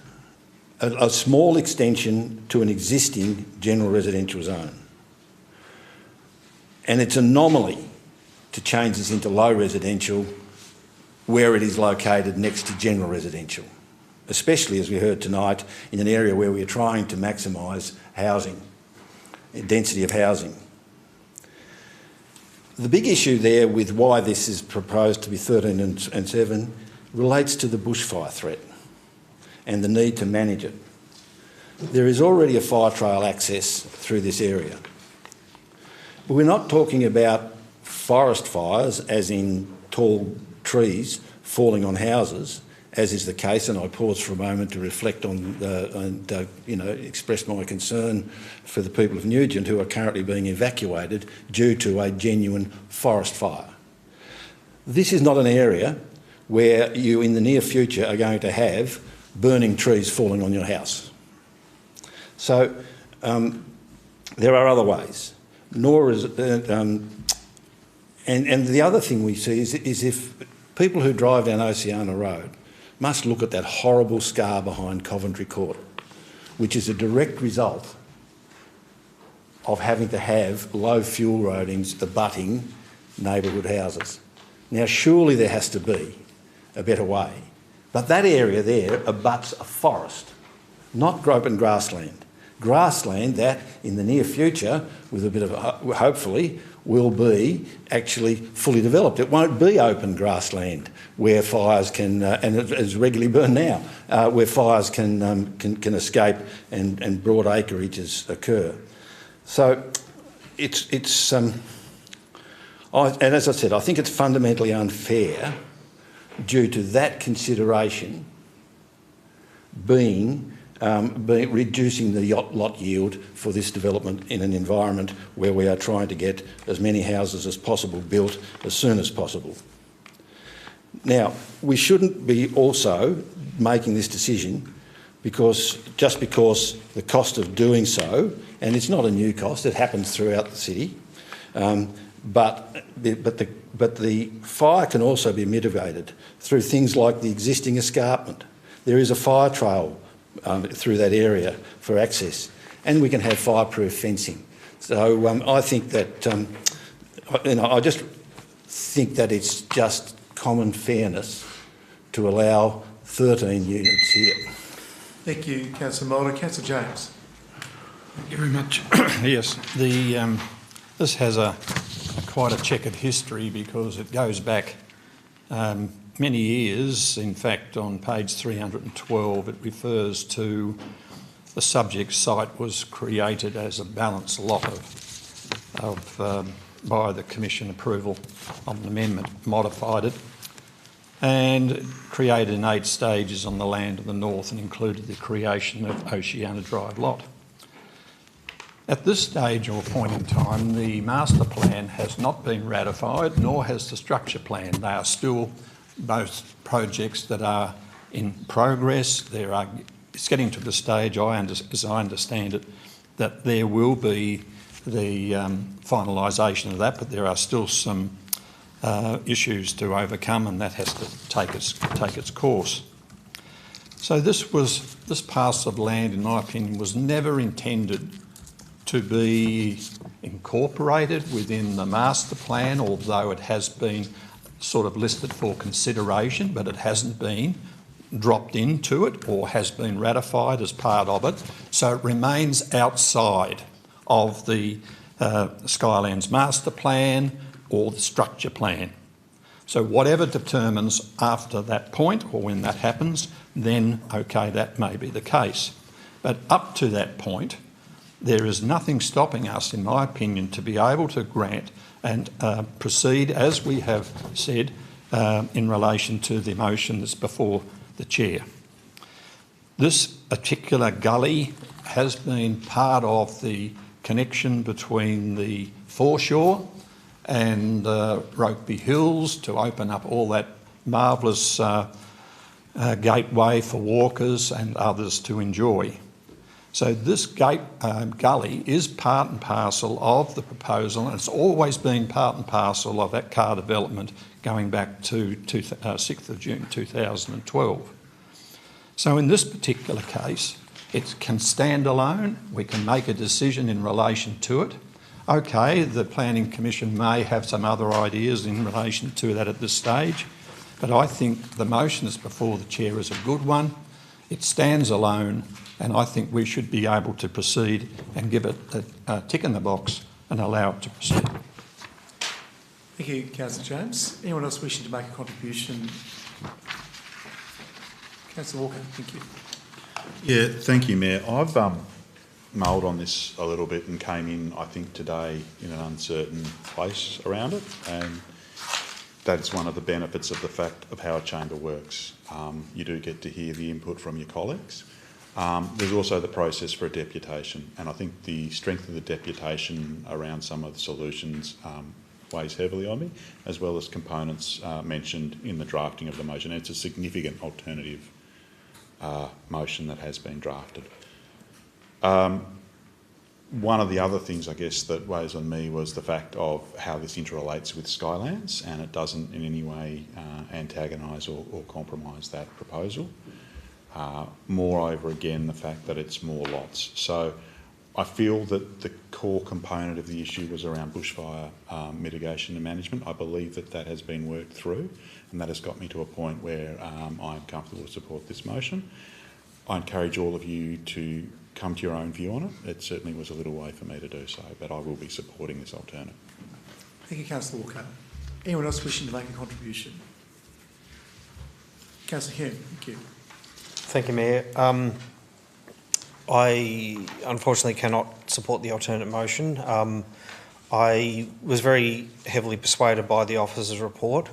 a small extension to an existing general residential zone. And it's an anomaly to change this into low residential where it is located next to general residential, especially, as we heard tonight, in an area where we are trying to maximise housing, density of housing. The big issue there with why this is proposed to be 13 and 7 relates to the bushfire threat and the need to manage it. There is already a fire trail access through this area. But we're not talking about forest fires, as in tall trees falling on houses, as is the case, and I pause for a moment to reflect on express my concern for the people of Nugent who are currently being evacuated due to a genuine forest fire. This is not an area where you in the near future are going to have burning trees falling on your house. So There are other ways. Nor is and the other thing we see is if people who drive down Oceana Road must look at that horrible scar behind Coventry Court, which is a direct result of having to have low fuel ratings abutting neighbourhood houses. Now, surely there has to be a better way, but that area there abuts a forest, not open grassland. Grassland that, in the near future, with a bit of hopefully, will be actually fully developed. It won't be open grassland where fires can, and it is regularly burned now, where fires can escape and broad acreages occur. So and as I said, I think it's fundamentally unfair due to that consideration being reducing the lot yield for this development in an environment where we are trying to get as many houses as possible built as soon as possible. Now, we shouldn't be also making this decision because the cost of doing so, and it's not a new cost, it happens throughout the city, but the fire can also be mitigated through things like the existing escarpment. There is a fire trail through that area for access, and we can have fireproof fencing. So I think that, I just think that it's just common fairness to allow 13 units here. Thank you, Councillor Mulder. Councillor James. Thank you very much. Yes, this has quite a checkered history because it goes back many years. In fact, on page 312, it refers to the subject site was created as a balanced lot by the Commission approval of an amendment, modified it, and created in 8 stages on the land of the north and included the creation of Oceana Drive lot. At this stage or point in time, the master plan has not been ratified, nor has the structure plan. They are still both projects that are in progress. It's getting to the stage, as I understand it, that there will be the finalisation of that, but there are still some issues to overcome, and that has to take its course. So this parcel of land, in my opinion, was never intended to be incorporated within the master plan, although it has been sort of listed for consideration, but it hasn't been dropped into it or has been ratified as part of it. So it remains outside of the Skylands master plan or the structure plan. So whatever determines after that point or when that happens, then okay, that may be the case. But up to that point, there is nothing stopping us, in my opinion, to be able to grant and proceed, as we have said, in relation to the motion that's before the Chair. This particular gully has been part of the connection between the foreshore and Rokeby Hills to open up all that marvellous gateway for walkers and others to enjoy. So this gully is part and parcel of the proposal, and it's always been part and parcel of that car development going back to 6th of June 2012. So in this particular case, it can stand alone. We can make a decision in relation to it. Okay, the Planning Commission may have some other ideas in relation to that at this stage, but I think the motion that's before the Chair is a good one. It stands alone, and I think we should be able to proceed and give it a tick in the box and allow it to proceed. Thank you, Councillor James. Anyone else wishing to make a contribution? Councillor Walker, thank you. Yeah, thank you, Mayor. I've mulled on this a little bit and came in, I think, today in an uncertain place around it, and that's one of the benefits of the fact of how a chamber works. You do get to hear the input from your colleagues. There's also the process for a deputation, and I think the strength of the deputation around some of the solutions weighs heavily on me, as well as components mentioned in the drafting of the motion. It's a significant alternative motion that has been drafted. One of the other things, I guess, that weighs on me was the fact of how this interrelates with Skylands, and it doesn't in any way antagonise or compromise that proposal. Moreover, again, the fact that it's more lots. So I feel that the core component of the issue was around bushfire mitigation and management. I believe that that has been worked through, and that has got me to a point where I'm comfortable to support this motion. I encourage all of you to come to your own view on it. It certainly was a little way for me to do so, but I will be supporting this alternative. Thank you, Councillor Walker. Anyone else wishing to make a contribution? Councillor Hume, thank you. Thank you, Mayor. I unfortunately cannot support the alternate motion. I was very heavily persuaded by the officer's report.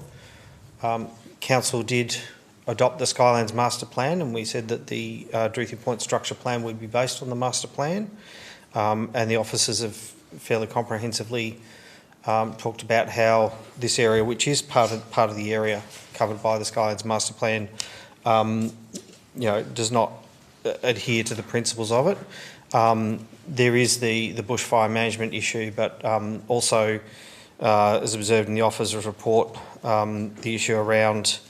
Council did adopt the Skylands Master Plan, and we said that the Druthi Point Structure Plan would be based on the Master Plan, and the officers have fairly comprehensively talked about how this area, which is part of the area covered by the Skylands Master Plan, does not adhere to the principles of it. There is the bushfire management issue, but also, as observed in the officer's report, the issue around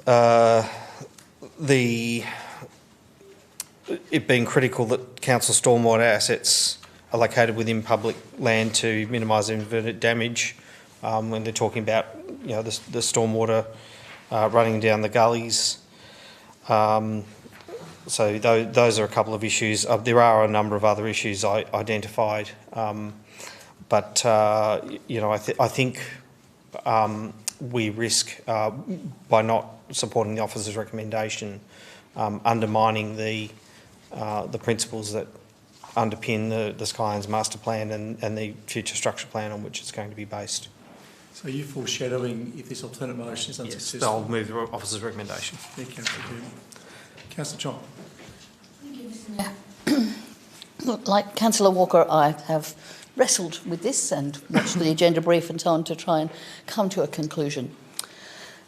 it being critical that council stormwater assets are located within public land to minimise inadvertent damage, when they're talking about the stormwater running down the gullies. So those are a couple of issues. There are a number of other issues I identified, but I think we risk by not supporting the officer's recommendation, undermining the principles that underpin the Skylands Master Plan and the future structure plan on which it's going to be based. So you're foreshadowing if this alternate motion is unsuccessful? Yes, I'll move the officer's recommendation. Thank you, Councillor Hume. Councillor Chong. Thank you, Mr. Mayor. Look, like Councillor Walker, I have wrestled with this and watched the agenda brief and so on to try and come to a conclusion.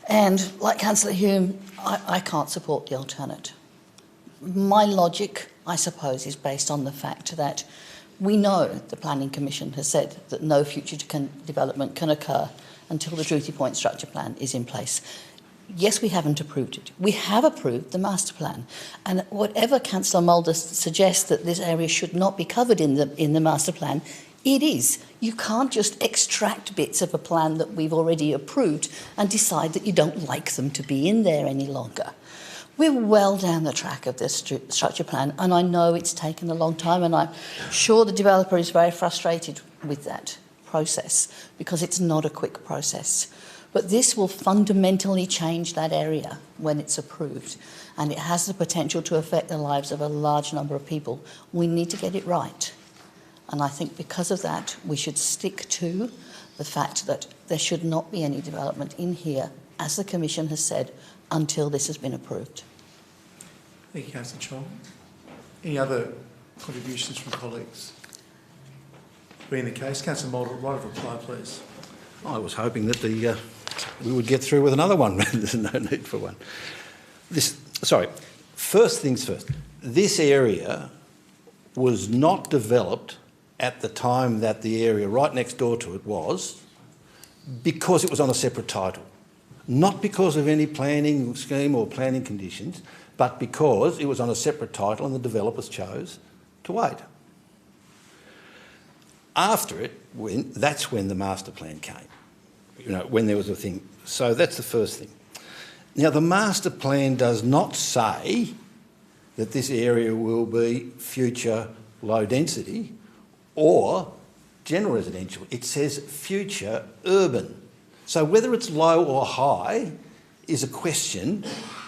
And like Councillor Hume, I can't support the alternate. My logic, I suppose, is based on the fact that we know the Planning Commission has said that no future development can occur until the Druthi Point Structure Plan is in place. Yes, we haven't approved it. We have approved the master plan, and whatever Councillor Mulder suggests that this area should not be covered in the master plan, it is. You can't just extract bits of a plan that we've already approved and decide that you don't like them to be in there any longer. We're well down the track of this structure plan, and I know it's taken a long time, and I'm sure the developer is very frustrated with that process because it's not a quick process. But this will fundamentally change that area when it's approved, and it has the potential to affect the lives of a large number of people. We need to get it right. And I think because of that, we should stick to the fact that there should not be any development in here, as the Commission has said, until this has been approved. Thank you, Councillor Chong. Any other contributions from colleagues? Being the case, Councillor Mulder, right of reply, please. I was hoping that we would get through with another one. There's no need for one. First things first. This area was not developed at the time that the area right next door to it was, because it was on a separate title. Not because of any planning scheme or planning conditions, but because it was on a separate title and the developers chose to wait. After it, that's when the master plan came, when there was a thing. So that's the first thing. Now, the master plan does not say that this area will be future low density or general residential. It says future urban. So whether it's low or high is a question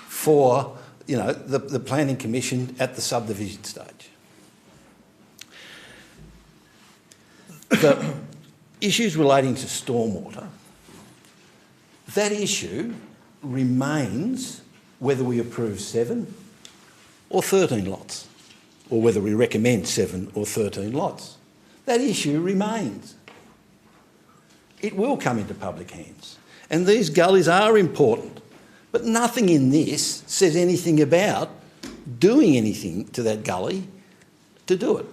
for, the Planning Commission at the subdivision stage. The issues relating to stormwater, that issue remains whether we approve 7 or 13 lots, or whether we recommend 7 or 13 lots. That issue remains. It will come into public hands. And these gullies are important, but nothing in this says anything about doing anything to that gully to do it.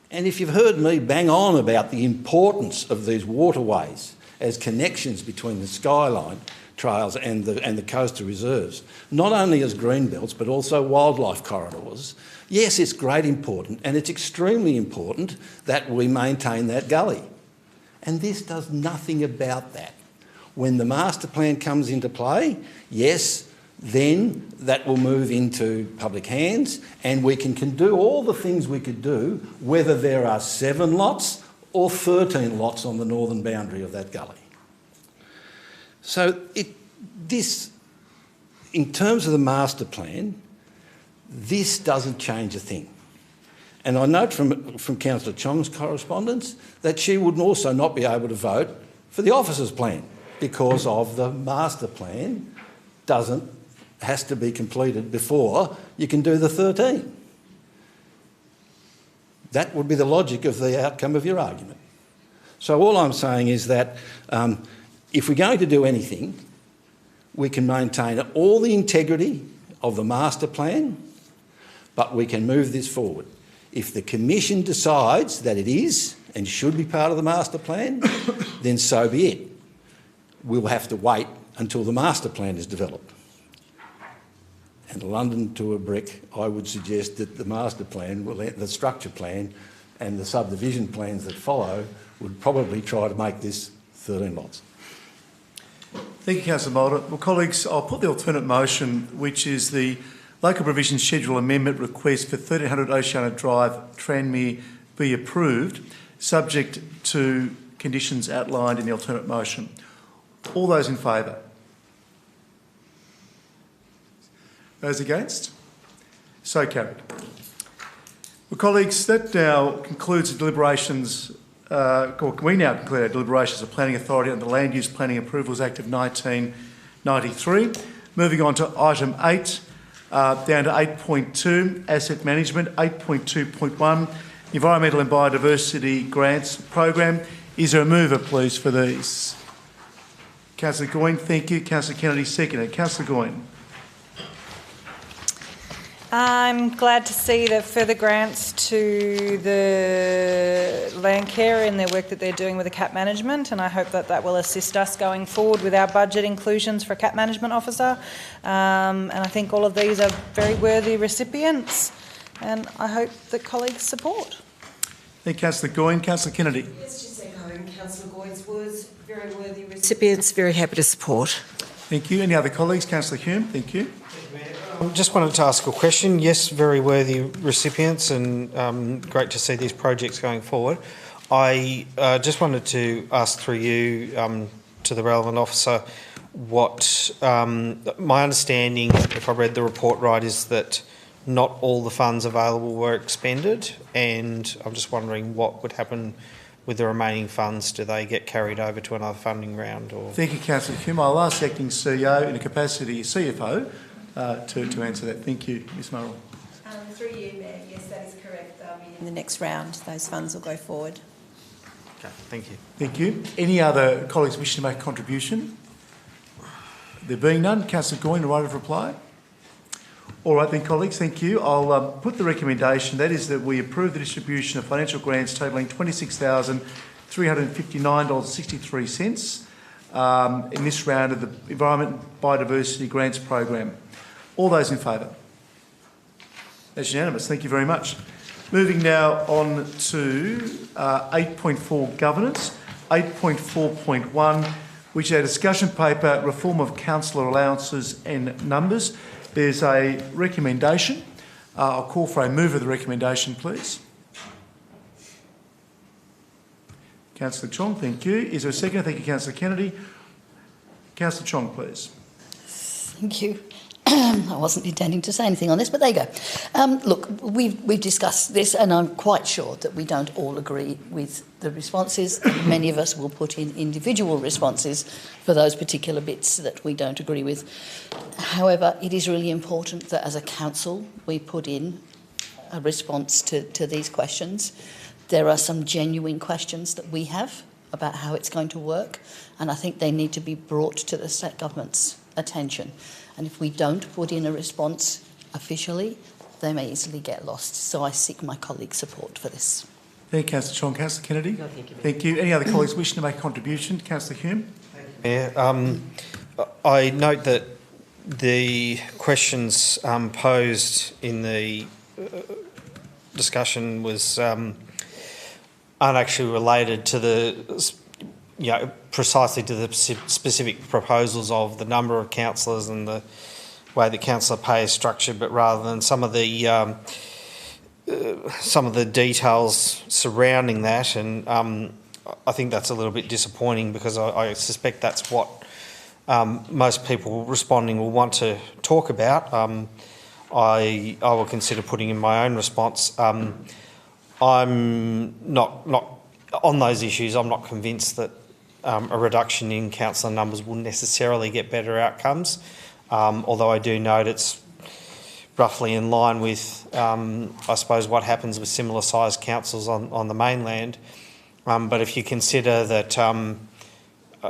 And if you've heard me bang on about the importance of these waterways as connections between the skyline trails and the coastal reserves, not only as green belts but also wildlife corridors, yes, it's great important, and it's extremely important that we maintain that gully. And this does nothing about that. When the master plan comes into play, yes, then that will move into public hands, and we can do all the things we could do, whether there are 7 lots or 13 lots on the northern boundary of that gully. So in terms of the master plan, this doesn't change a thing. And I note from Councillor Chong's correspondence that she would also not be able to vote for the officers' plan because of the master plan has to be completed before you can do the 13. That would be the logic of the outcome of your argument. So all I'm saying is that if we're going to do anything, we can maintain all the integrity of the master plan, but we can move this forward. If the Commission decides that it is and should be part of the master plan, then so be it. We'll have to wait until the master plan is developed. And London to a brick, I would suggest that the master plan, the structure plan and the subdivision plans that follow would probably try to make this 13 lots. Thank you, Councillor Mulder. Well, colleagues, I'll put the alternate motion, which is the Local Provision Schedule Amendment request for 1300 Oceana Drive, Tranmere, be approved, subject to conditions outlined in the alternate motion. All those in favour? Those against? So carried. Well, colleagues, that now concludes the deliberations. We now conclude our deliberations of Planning Authority under the Land Use Planning Approvals Act of 1993. Moving on to item 8, down to 8.2, Asset Management, 8.2.1, Environmental and Biodiversity Grants Program. Is there a mover, please, for these? Councillor Goyne, thank you. Councillor Kennedy, seconded. Councillor Goyne. I'm glad to see the further grants to the land care in their work that they're doing with the CAP management, and I hope that that will assist us going forward with our budget inclusions for a CAP management officer. And I think all of these are very worthy recipients, and I hope that colleagues support. Thank you, Councillor Goyne. Councillor Kennedy. Yes, just echoing Councillor Goyne's words. Very worthy recipients. Very happy to support. Thank you. Any other colleagues? Councillor Hume, thank you. Just wanted to ask a question. Yes, very worthy recipients, and great to see these projects going forward. I just wanted to ask through you to the relevant officer what my understanding, if I read the report right, is that not all the funds available were expended, and I'm just wondering what would happen with the remaining funds. Do they get carried over to another funding round? Or? Thank you, Councillor Hume. I'll ask the Acting CEO in the capacity of CFO to answer that. Thank you, Ms Murrell. Through you, Mayor, yes, that is correct. In the next round, those funds will go forward. Okay, thank you. Thank you. Any other colleagues wishing to make a contribution? There being none, Councillor Goyne, the right of reply. All right then, colleagues, thank you. I'll put the recommendation, that is that we approve the distribution of financial grants totalling $26,359.63 in this round of the Environment and Biodiversity Grants Program. All those in favour? That's unanimous. Thank you very much. Moving now on to 8.4 Governance, 8.4.1, which is a discussion paper, Reform of Councillor Allowances and Numbers. There's a recommendation. I'll call for a move of the recommendation, please. Councillor Chong, thank you. Is there a second? Thank you, Councillor Kennedy. Councillor Chong, please. Thank you. I wasn't intending to say anything on this, but there you go. Look, we've discussed this, and I'm quite sure that we don't all agree with the responses. Many of us will put in individual responses for those particular bits that we don't agree with. However, it is really important that as a council we put in a response to these questions. There are some genuine questions that we have about how it's going to work, and I think they need to be brought to the state government's attention. And if we don't put in a response officially, they may easily get lost. So I seek my colleagues' support for this. Thank you, Councillor Chong. Councillor Kennedy? No, thank you, Mayor. Thank you. Any other colleagues wishing to make a contribution? Councillor Hume? Mayor, I note that the questions posed in the discussion aren't actually related to precisely to the specific proposals of the number of councillors and the way the councillor pay is structured, but rather than some of the details surrounding that, and I think that's a little bit disappointing because I suspect that's what most people responding will want to talk about. I will consider putting in my own response. I'm not on those issues. I'm not convinced that a reduction in councillor numbers will necessarily get better outcomes, although I do note it's roughly in line with, I suppose, what happens with similar sized councils on the mainland. But if you consider that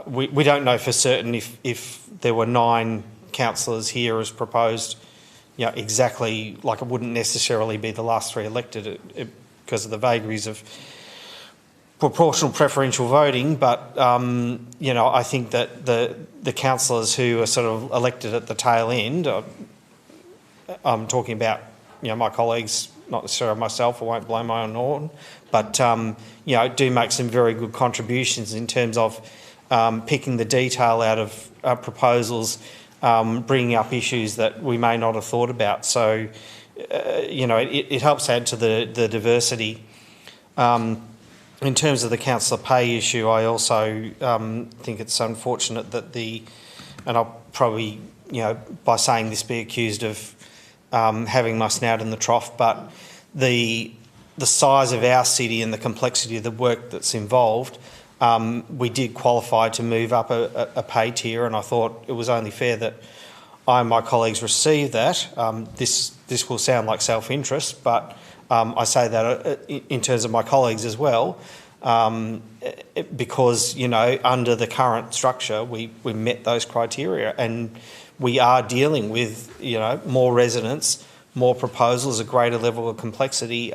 we don't know for certain if there were 9 councillors here as proposed, exactly, like it wouldn't necessarily be the last 3 elected because of the vagaries of proportional preferential voting, but I think that the councillors who are sort of elected at the tail end, I'm talking about my colleagues, not necessarily myself, I won't blow my own horn, but do make some very good contributions in terms of picking the detail out of proposals, bringing up issues that we may not have thought about. So it helps add to the diversity. In terms of the councillor pay issue, I also think it's unfortunate that and I'll probably, by saying this, be accused of having my snout in the trough, but the size of our city and the complexity of the work that's involved, we did qualify to move up a pay tier, and I thought it was only fair that I and my colleagues receive that. This will sound like self-interest, but I say that in terms of my colleagues as well, because, under the current structure, we met those criteria, and we are dealing with, more residents, more proposals, a greater level of complexity.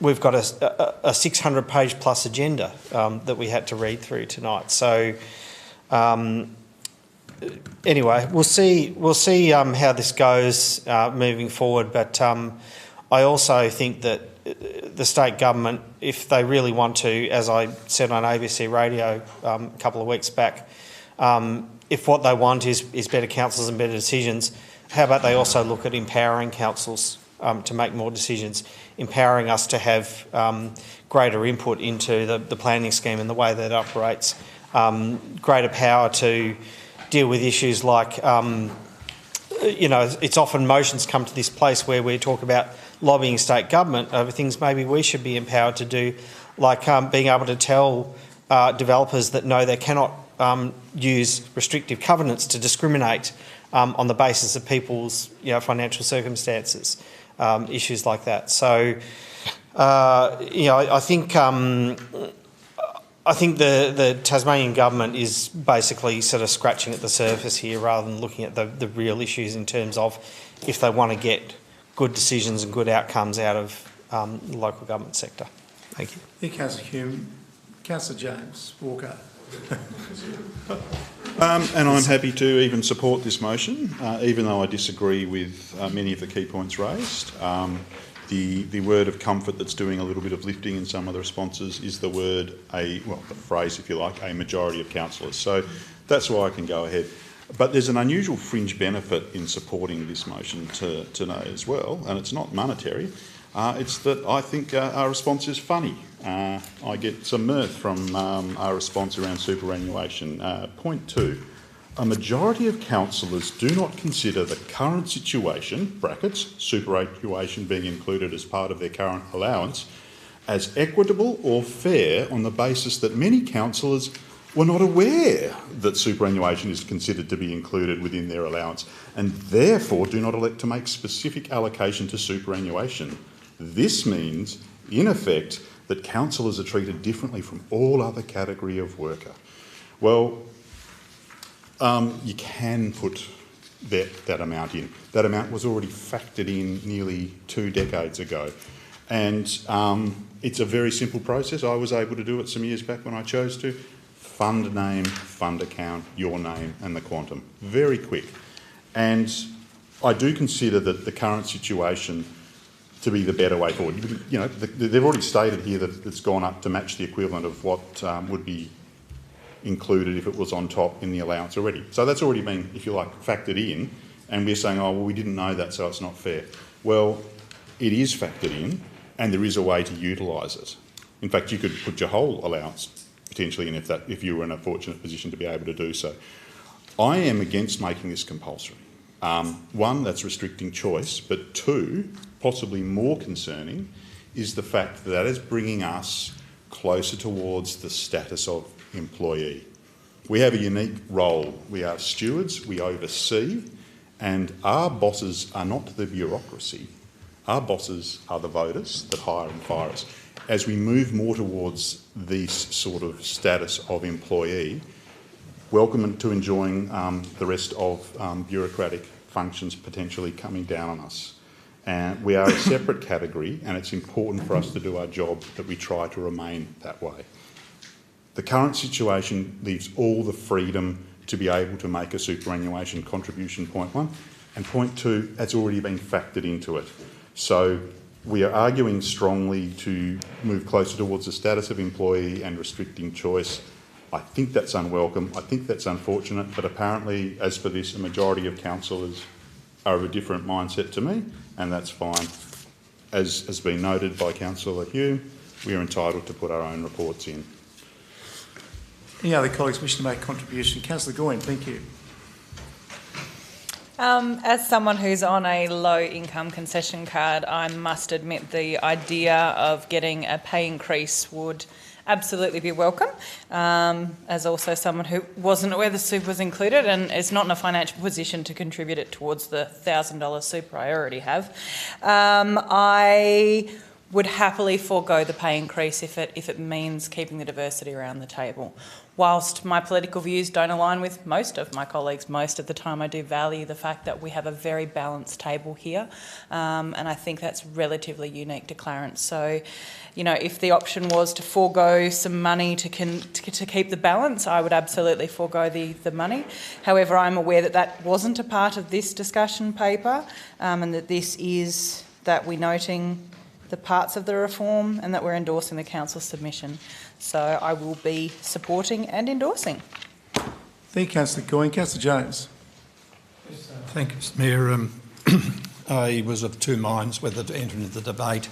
We've got a 600-page plus agenda that we had to read through tonight. So anyway, we'll see how this goes moving forward. But I also think that the state government, if they really want to, as I said on ABC Radio a couple of weeks back, if what they want is better councils and better decisions, how about they also look at empowering councils to make more decisions, empowering us to have greater input into the planning scheme and the way that it operates, greater power to deal with issues like, it's often motions come to this place where we talk about lobbying state government over things maybe we should be empowered to do, like being able to tell developers that no, they cannot use restrictive covenants to discriminate on the basis of people's financial circumstances, issues like that. So, I think the Tasmanian government is basically sort of scratching at the surface here rather than looking at the real issues in terms of if they want to get good decisions and good outcomes out of the local government sector. Thank you. Thank you, Councillor Hume. Councillor James Walker. And I'm happy to even support this motion, even though I disagree with many of the key points raised. The word of comfort that's doing a little bit of lifting in some of the responses is the phrase, if you like, a majority of councillors. So that's why I can go ahead. But there's an unusual fringe benefit in supporting this motion to know as well, and it's not monetary. It's that I think our response is funny. I get some mirth from our response around superannuation. Point 2, a majority of councillors do not consider the current situation, brackets, superannuation being included as part of their current allowance, as equitable or fair on the basis that many councillors were not aware that superannuation is considered to be included within their allowance and therefore do not elect to make specific allocation to superannuation. This means, in effect, that councillors are treated differently from all other category of worker. Well, you can put that amount in. That amount was already factored in nearly 2 decades ago. And it's a very simple process. I was able to do it some years back when I chose to. Fund name, fund account, your name and the quantum. Very quick. And I do consider that the current situation to be the better way forward. You know, they've already stated here that it's gone up to match the equivalent of what would be included if it was on top in the allowance already. So that's already been, if you like, factored in, and we're saying, oh, well, we didn't know that, so it's not fair. Well, it is factored in, and there is a way to utilise it. In fact, you could put your whole allowance potentially in if you were in a fortunate position to be able to do so. I am against making this compulsory. One, that's restricting choice, but two, possibly more concerning, is the fact that is bringing us closer towards the status of employee. We have a unique role. We are stewards, we oversee, and our bosses are not the bureaucracy. Our bosses are the voters that hire and fire us. As we move more towards this sort of status of employee, welcome to enjoying the rest of bureaucratic functions potentially coming down on us. And we are a separate category, and it's important for us to do our job that we try to remain that way. The current situation leaves all the freedom to be able to make a superannuation contribution, point one, and point two, that's already been factored into it. So we are arguing strongly to move closer towards the status of employee and restricting choice. I think that's unwelcome. I think that's unfortunate, but apparently, as for this, a majority of councillors are of a different mindset to me, and that's fine. As has been noted by Councillor Hugh, we are entitled to put our own reports in. Any other colleagues wishing to make a contribution? Councillor Goyne, thank you. As someone who's on a low-income concession card, I must admit the idea of getting a pay increase would absolutely be welcome. As also someone who wasn't aware the super was included and is not in a financial position to contribute it towards the $1,000 super I already have, I would happily forego the pay increase if it means keeping the diversity around the table. Whilst my political views don't align with most of my colleagues most of the time, I do value the fact that we have a very balanced table here, and I think that's relatively unique to Clarence. So, you know, if the option was to forego some money to keep the balance, I would absolutely forego the money. However, I'm aware that that wasn't a part of this discussion paper, and that this is that we're noting the parts of the reform and that we're endorsing the council's submission. So I will be supporting and endorsing. Thank you, Councillor Goyne. Councillor Jones. Thank you, Mr Mayor. I was of two minds whether to enter into the debate,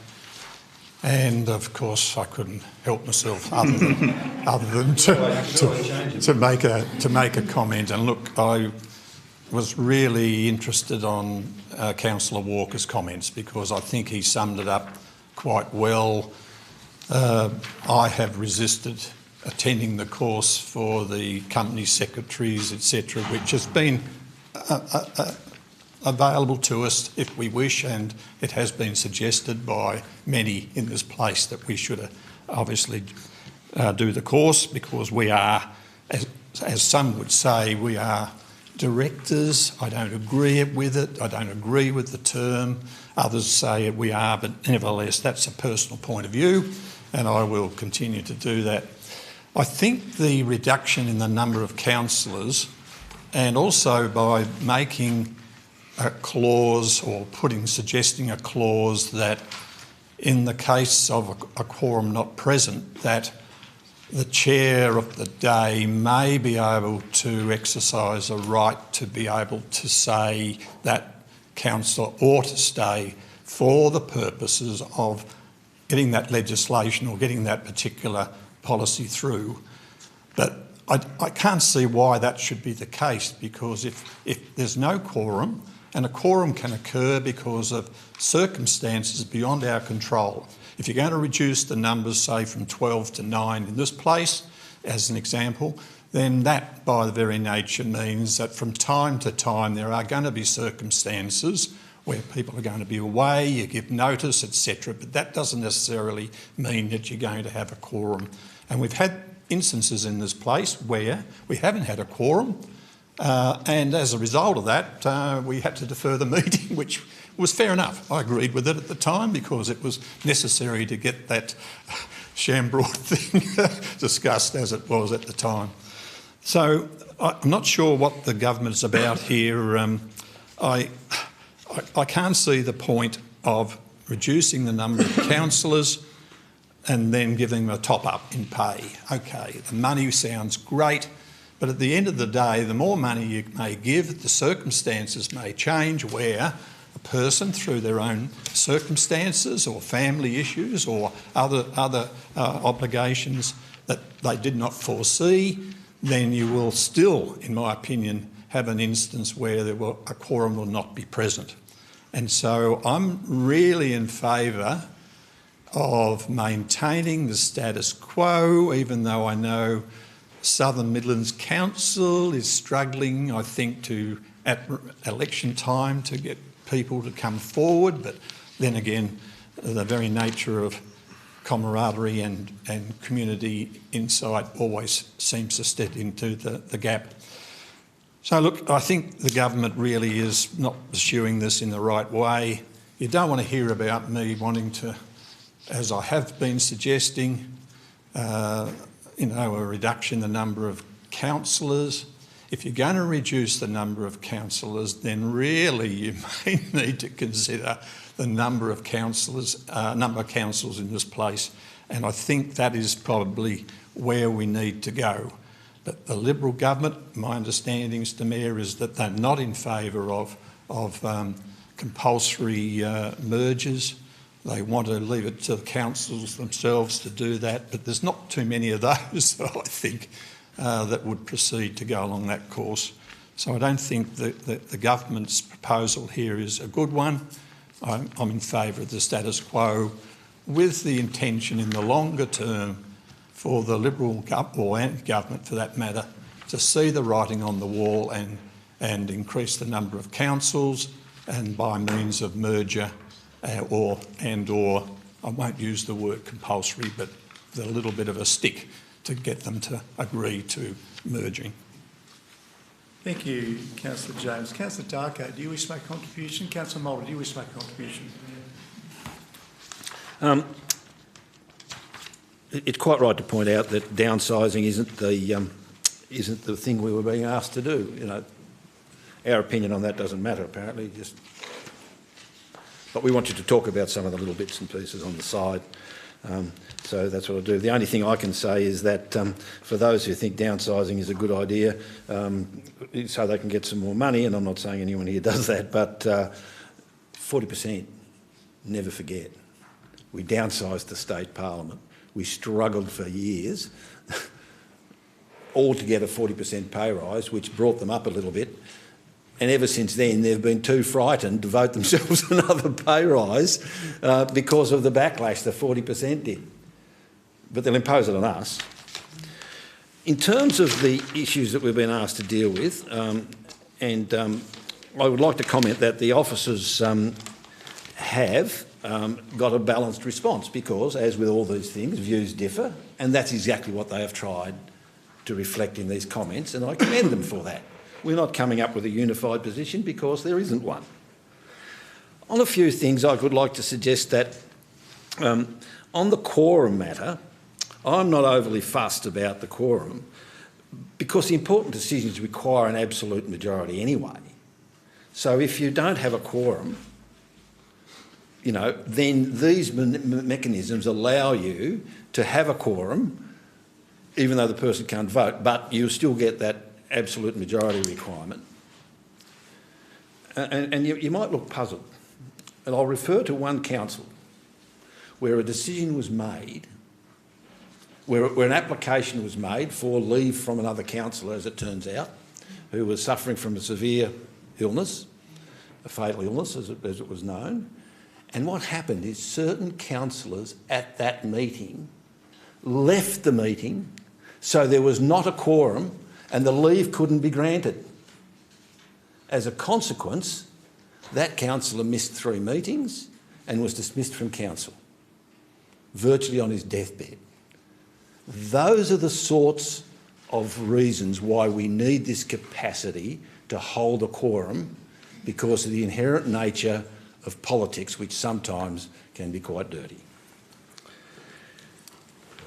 and of course I couldn't help myself other than to make a comment. And look, I was really interested on Councillor Walker's comments because I think he summed it up quite well. I have resisted attending the course for the company secretaries, etc., which has been available to us if we wish, and it has been suggested by many in this place that we should obviously do the course because we are, as some would say, we are directors. I don't agree with it. I don't agree with the term. Others say we are, but nevertheless, that's a personal point of view, and I will continue to do that. I think the reduction in the number of councillors, and also by making a clause or suggesting a clause that in the case of a quorum not present, that the chair of the day may be able to exercise a right to be able to say that councillor ought to stay for the purposes of getting that legislation or getting that particular policy through. But I can't see why that should be the case, because if there's no quorum, and a quorum can occur because of circumstances beyond our control. If you're going to reduce the numbers, say, from 12 to 9 in this place, as an example, then that, by the very nature, means that from time to time there are going to be circumstances where people are going to be away, you give notice, etc., but that doesn't necessarily mean that you're going to have a quorum. And we've had instances in this place where we haven't had a quorum, and as a result of that, we had to defer the meeting, which was fair enough. I agreed with it at the time because it was necessary to get that shambroad thing discussed as it was at the time. So I'm not sure what the government's about here. I can't see the point of reducing the number of councillors and then giving them a top-up in pay. Okay, the money sounds great, but at the end of the day, the more money you may give, the circumstances may change where a person, through their own circumstances or family issues or other obligations that they did not foresee, then you will still, in my opinion, have an instance where a quorum will not be present. And so I'm really in favour of maintaining the status quo, even though I know Southern Midlands Council is struggling, I think, at election time to get people to come forward. But then again, the very nature of camaraderie and community insight always seems to step into the gap. So look, I think the government really is not pursuing this in the right way. You don't want to hear about me wanting to, as I have been suggesting, a reduction in the number of councillors. If you're going to reduce the number of councillors, then really you may need to consider the number of councils in this place, and I think that is probably where we need to go. But the Liberal government, my understanding, Mr Mayor, is that they're not in favour of compulsory mergers. They want to leave it to the councils themselves to do that, but there's not too many of those that I think that would proceed to go along that course. So I don't think that the government's proposal here is a good one. I'm in favour of the status quo, with the intention in the longer term for the Liberal or government, for that matter, to see the writing on the wall and increase the number of councils, and by means of merger or I won't use the word compulsory, but a little bit of a stick to get them to agree to merging. Thank you, Councillor James. Councillor Darko, do you wish to make a contribution? Councillor Mulder, do you wish to make a contribution? It's quite right to point out that downsizing isn't the thing we were being asked to do. You know, our opinion on that doesn't matter apparently. But we want you to talk about some of the little bits and pieces on the side. So that's what I'll do. The only thing I can say is that for those who think downsizing is a good idea, so they can get some more money, and I'm not saying anyone here does that, but 40%, never forget. We downsized the state parliament. We struggled for years, altogether 40% pay rise, which brought them up a little bit. And ever since then, they've been too frightened to vote themselves another pay rise because of the backlash the 40% did. But they'll impose it on us. In terms of the issues that we've been asked to deal with, I would like to comment that the officers have got a balanced response because, as with all these things, views differ, and that's exactly what they have tried to reflect in these comments, and I commend them for that. We're not coming up with a unified position because there isn't one. On a few things, I would like to suggest that on the quorum matter, I'm not overly fussed about the quorum because the important decisions require an absolute majority anyway. So if you don't have a quorum, you know, then these mechanisms allow you to have a quorum, even though the person can't vote, but you still get that absolute majority requirement. And you might look puzzled. And I'll refer to one council where a decision was made, where an application was made for leave from another councillor, as it turns out, who was suffering from a severe illness, a fatal illness as it was known. And what happened is certain councillors at that meeting left the meeting, so there was not a quorum and the leave couldn't be granted. As a consequence, that councillor missed 3 meetings and was dismissed from council, virtually on his deathbed. Those are the sorts of reasons why we need this capacity to hold a quorum, because of the inherent nature of politics, which sometimes can be quite dirty.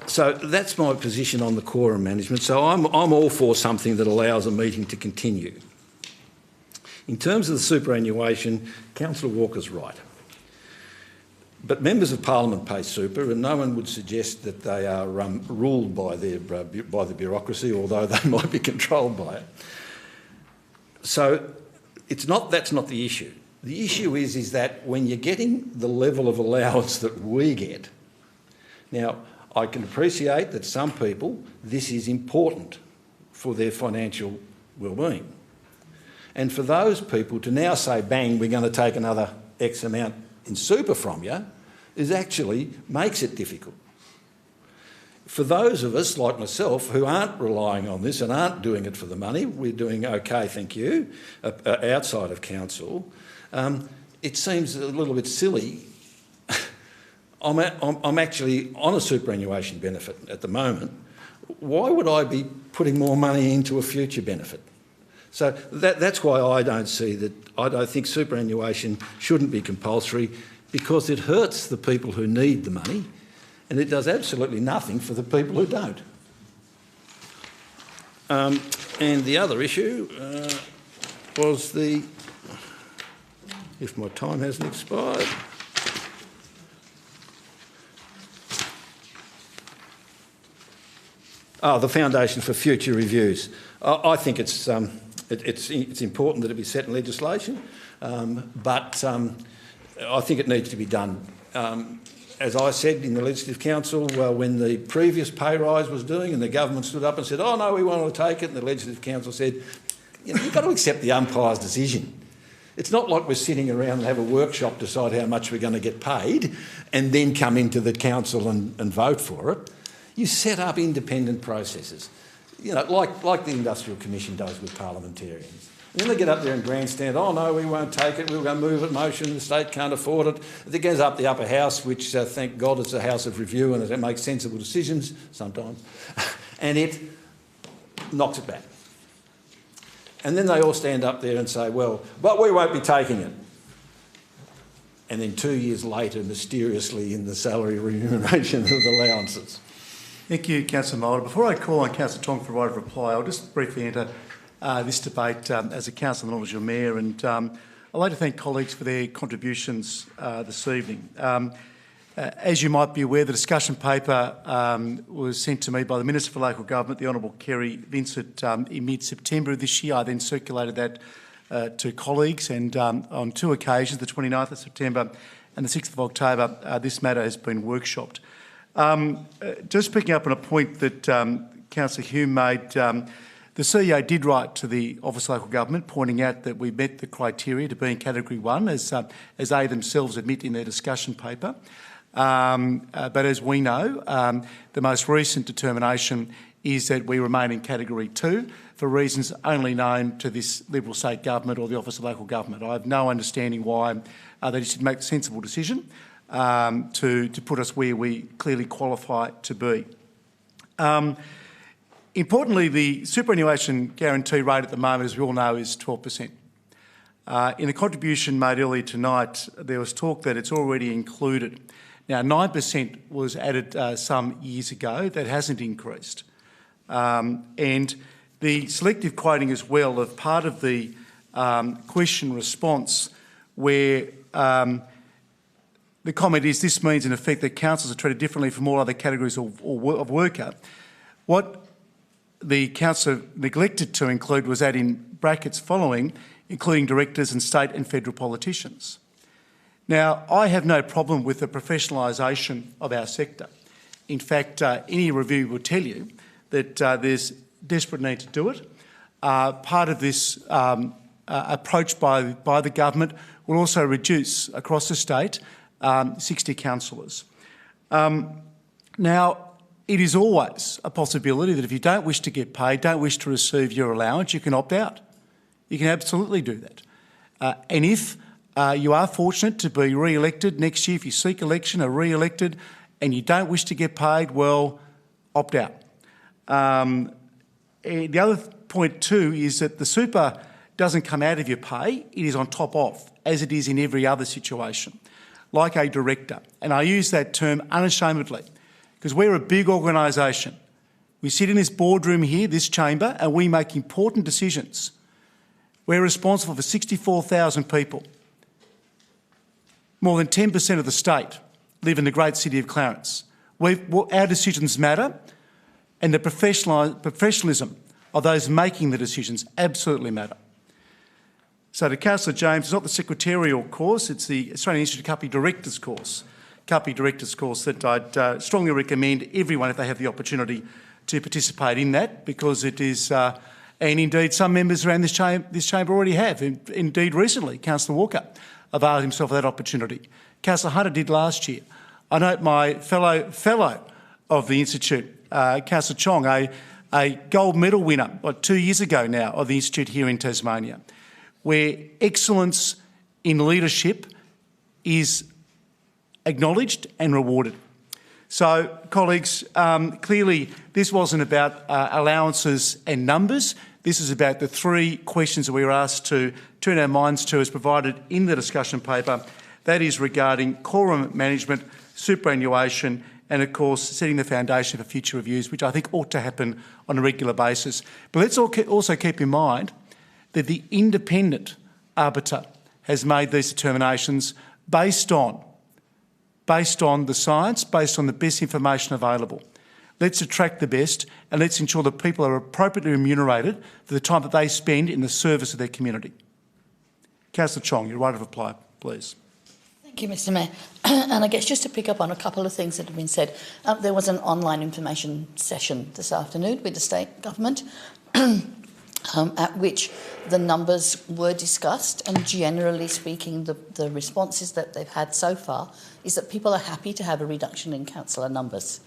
So that's my position on the quorum management. So I'm all for something that allows a meeting to continue. In terms of the superannuation, Councillor Walker's right. But members of Parliament pay super, and no one would suggest that they are ruled by the bureaucracy, although they might be controlled by it. So that's not the issue. The issue is that when you're getting the level of allowance that we get, now I can appreciate that some people, this is important for their financial well-being. And for those people to now say, bang, we're going to take another X amount in super from you, actually makes it difficult. For those of us like myself who aren't relying on this and aren't doing it for the money, we're doing okay, thank you, outside of council, it seems a little bit silly. I'm actually on a superannuation benefit at the moment. Why would I be putting more money into a future benefit? So that's why I don't think superannuation shouldn't be compulsory, because it hurts the people who need the money and it does absolutely nothing for the people who don't. And the other issue was if my time hasn't expired. The Foundation for Future Reviews. I think it's important that it be set in legislation, but I think it needs to be done. As I said in the Legislative Council, when the previous pay rise was doing and the government stood up and said, oh no, we want to take it, and the Legislative Council said, you've got to accept the umpire's decision. It's not like we're sitting around and have a workshop, decide how much we're going to get paid and then come into the council and vote for it. You set up independent processes, like the Industrial Commission does with parliamentarians. And then they get up there and grandstand, oh no, we won't take it, we're going to move it, motion, the state can't afford it. It goes up the upper house, which thank God it's a house of review and it makes sensible decisions sometimes, and it knocks it back. And then they all stand up there and say, well, but we won't be taking it. And then 2 years later, mysteriously in the salary remuneration of allowances. Thank you, Councillor Mulder. Before I call on Councillor Tong for a right of reply, I'll just briefly enter this debate as a councillor and as your mayor, and I'd like to thank colleagues for their contributions this evening. As you might be aware, the discussion paper was sent to me by the Minister for Local Government, the Honourable Kerry Vincent, in mid-September of this year. I then circulated that to colleagues, and on two occasions, the 29th of September and the 6th of October, this matter has been workshopped. Just picking up on a point that Councillor Hume made, the CEO did write to the Office of Local Government pointing out that we met the criteria to be in Category 1, as they themselves admit in their discussion paper. But as we know, the most recent determination is that we remain in Category 2 for reasons only known to this Liberal State Government or the Office of Local Government. I have no understanding why they should make a sensible decision to put us where we clearly qualify to be. Importantly, the superannuation guarantee rate at the moment, as we all know, is 12%. In a contribution made earlier tonight, there was talk that it's already included. Now, 9% was added some years ago. That hasn't increased. And the selective quoting as well of part of the question response where the comment is this means in effect that councils are treated differently from all other categories of worker. What the council neglected to include was that in brackets following, including directors and state and federal politicians. Now, I have no problem with the professionalisation of our sector. In fact, any review will tell you that there's desperate need to do it. Part of this approach by the government will also reduce across the state 60 councillors. Now, it is always a possibility that if you don't wish to get paid, don't wish to receive your allowance, you can opt out. You can absolutely do that. And if you are fortunate to be re-elected next year, if you seek election, are re-elected, and you don't wish to get paid, well, opt out. The other point too is that the super doesn't come out of your pay, it is on top of, as it is in every other situation, like a director. And I use that term unashamedly because we're a big organisation. We sit in this boardroom here, this chamber, and we make important decisions. We're responsible for 64,000 people. More than 10% of the state live in the great city of Clarence. Our decisions matter, and the professionalism of those making the decisions absolutely matter. So to Councillor James, it's not the secretarial course, it's the Australian Institute of Company Directors course, that I'd strongly recommend everyone, if they have the opportunity, to participate in that, because it is, and indeed some members around this chamber already have. Indeed recently, Councillor Walker availed himself of that opportunity. Councillor Hunter did last year. I note my fellow of the Institute, Councillor Chong, a gold medal winner 2 years ago now of the Institute here in Tasmania, where excellence in leadership is acknowledged and rewarded. So, colleagues, clearly this wasn't about allowances and numbers. This is about the three questions that we were asked to turn our minds to as provided in the discussion paper. That is regarding quorum management, superannuation, and of course setting the foundation for future reviews, which I think ought to happen on a regular basis. But let's also keep in mind that the independent arbiter has made these determinations based on the science, based on the best information available. Let's attract the best and let's ensure that people are appropriately remunerated for the time that they spend in the service of their community. Councillor Chong, your right of reply, please. Thank you, Mr Mayor. And I guess just to pick up on a couple of things that have been said, there was an online information session this afternoon with the state government at which the numbers were discussed, and generally speaking the responses that they've had so far is that people are happy to have a reduction in councillor numbers,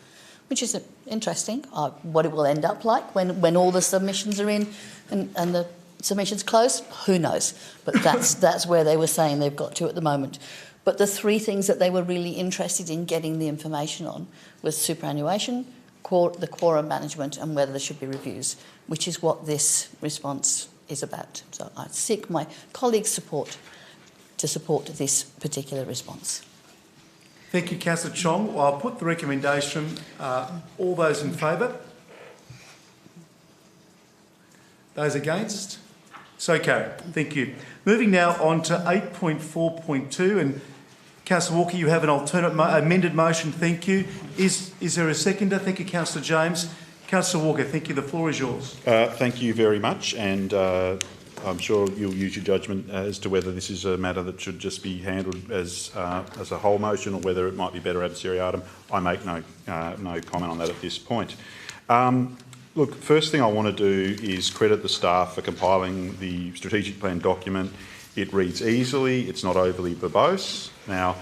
which is interesting. What it will end up like when all the submissions are in and the submissions close, who knows? But that's where they were saying they've got to at the moment. But the three things that they were really interested in getting the information on was superannuation, the quorum management, and whether there should be reviews, which is what this response is about. So I seek my colleagues' support to support this particular response. Thank you, Councillor Chong. Well, I'll put the recommendation. All those in favour? Those against? So carried. Thank you. Moving now on to 8.4.2, and Councillor Walker, you have an alternate amended motion. Thank you. Is there a seconder? Thank you, Councillor James. Councillor Walker, thank you. The floor is yours. Thank you very much, and I'm sure you'll use your judgment as to whether this is a matter that should just be handled as a whole motion or whether it might be better seriatim. I make no comment on that at this point. Look, first thing I want to do is credit the staff for compiling the strategic plan document. It reads easily, it's not overly verbose. Now,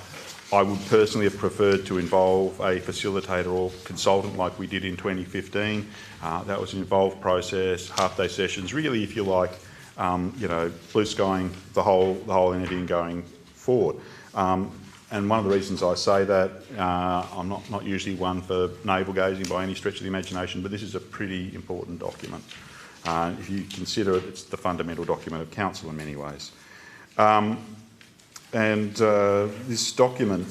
I would personally have preferred to involve a facilitator or consultant like we did in 2015. That was an involved process, half-day sessions, really, if you like, blue skying the whole entity and going forward. And one of the reasons I say that, I'm not usually one for navel-gazing by any stretch of the imagination, but this is a pretty important document. If you consider it, it's the fundamental document of council in many ways. This document,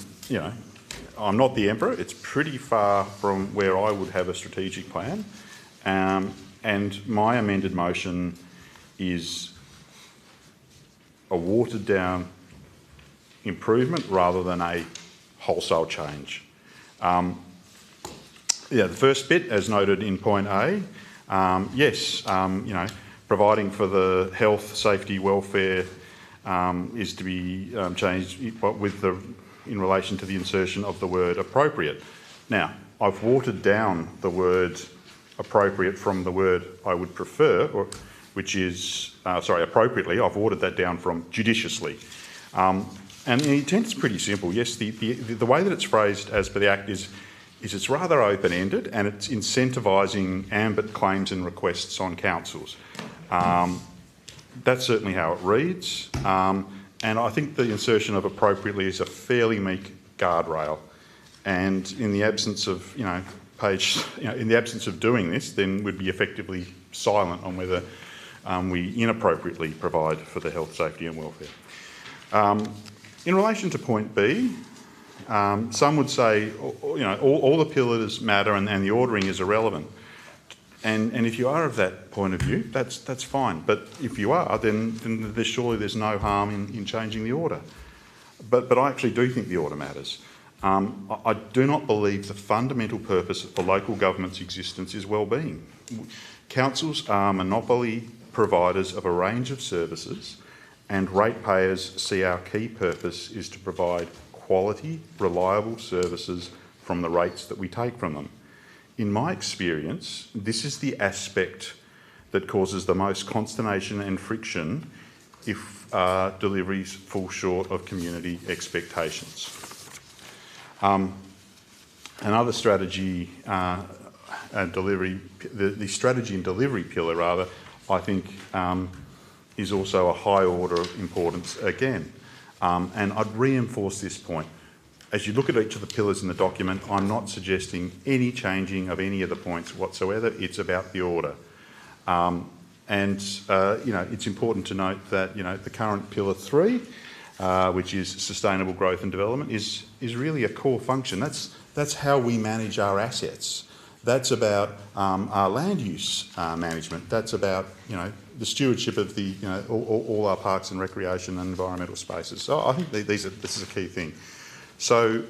I'm not the emperor. It's pretty far from where I would have a strategic plan. And my amended motion is a watered-down improvement rather than a wholesale change. The first bit, as noted in point A, yes, providing for the health, safety, welfare is to be changed in relation to the insertion of the word appropriate. Now, I've watered down the word appropriate from the word I would prefer, which is, appropriately, I've watered that down from judiciously. And the intent is pretty simple. Yes, the way that it's phrased as per the Act is it's rather open-ended and it's incentivising ambit claims and requests on councils. That's certainly how it reads. And I think the insertion of appropriately is a fairly meek guardrail. And in the absence of, in the absence of doing this, then we'd be effectively silent on whether we inappropriately provide for the health, safety and welfare. In relation to point B, some would say, all the pillars matter and the ordering is irrelevant. And if you are of that point of view, that's fine. But if you are, then surely there's no harm in changing the order. But I actually do think the order matters. I do not believe the fundamental purpose for local government's existence is well-being. Councils are monopoly providers of a range of services, and ratepayers see our key purpose is to provide quality, reliable services from the rates that we take from them. In my experience, this is the aspect that causes the most consternation and friction if deliveries fall short of community expectations. Another strategy and delivery, the strategy and delivery pillar rather, I think is also a high order of importance again. And I'd reinforce this point. As you look at each of the pillars in the document, I'm not suggesting any changing of any of the points whatsoever. It's about the order. It's important to note that, the current Pillar 3, which is sustainable growth and development, is really a core function. That's how we manage our assets. That's about our land use management. That's about, the stewardship of the, all our parks and recreation and environmental spaces. So I think this is a key thing. So,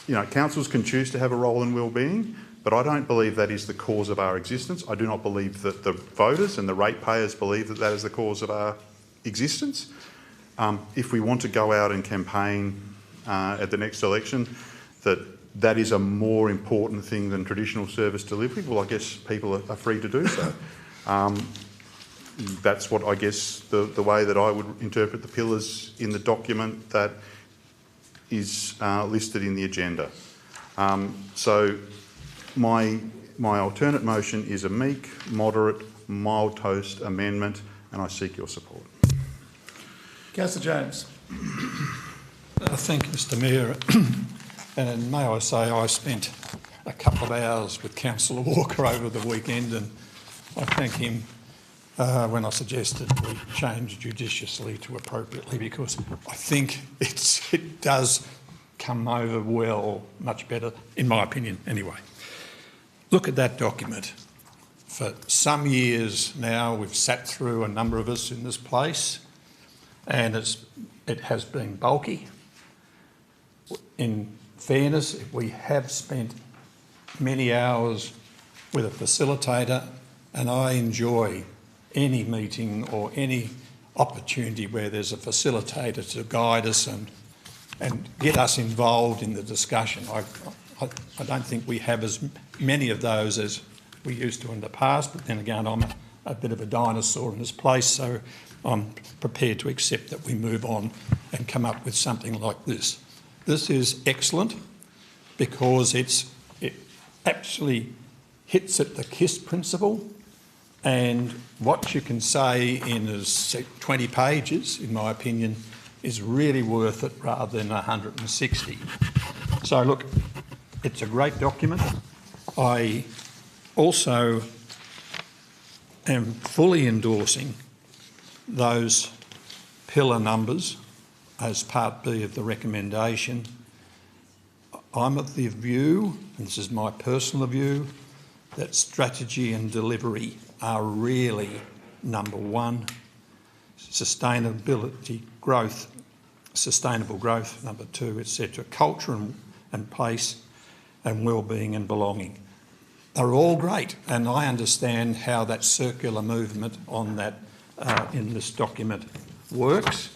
councils can choose to have a role in wellbeing, but I don't believe that is the cause of our existence. I do not believe that the voters and the ratepayers believe that is the cause of our existence. If we want to go out and campaign at the next election that is a more important thing than traditional service delivery, well, I guess people are free to do so. That's what I guess the way that I would interpret the pillars in the document that is listed in the agenda. So my alternate motion is a meek, moderate, mild-toast amendment, and I seek your support. Councillor James. Thank you, Mr Mayor. And may I say I spent a couple of hours with Councillor Walker over the weekend, and I thank him when I suggested we change judiciously to appropriately, because I think it does come over well, much better, in my opinion anyway. Look at that document. For some years now, we've sat through, a number of us in this place, and it has been bulky. In fairness, we have spent many hours with a facilitator, and I enjoy any meeting or any opportunity where there's a facilitator to guide us and get us involved in the discussion. I don't think we have as many of those as we used to in the past, but then again, I'm a bit of a dinosaur in this place, so I'm prepared to accept that we move on and come up with something like this. This is excellent because it actually hits at the KISS principle, and what you can say in 20 pages, in my opinion, is really worth it rather than 160. So look, it's a great document. I also am fully endorsing those pillar numbers as Part B of the recommendation. I'm of the view, and this is my personal view, that strategy and delivery are really number one, sustainable growth, number two, etc. Culture and place and wellbeing and belonging. They're all great, and I understand how that circular movement on that in this document works,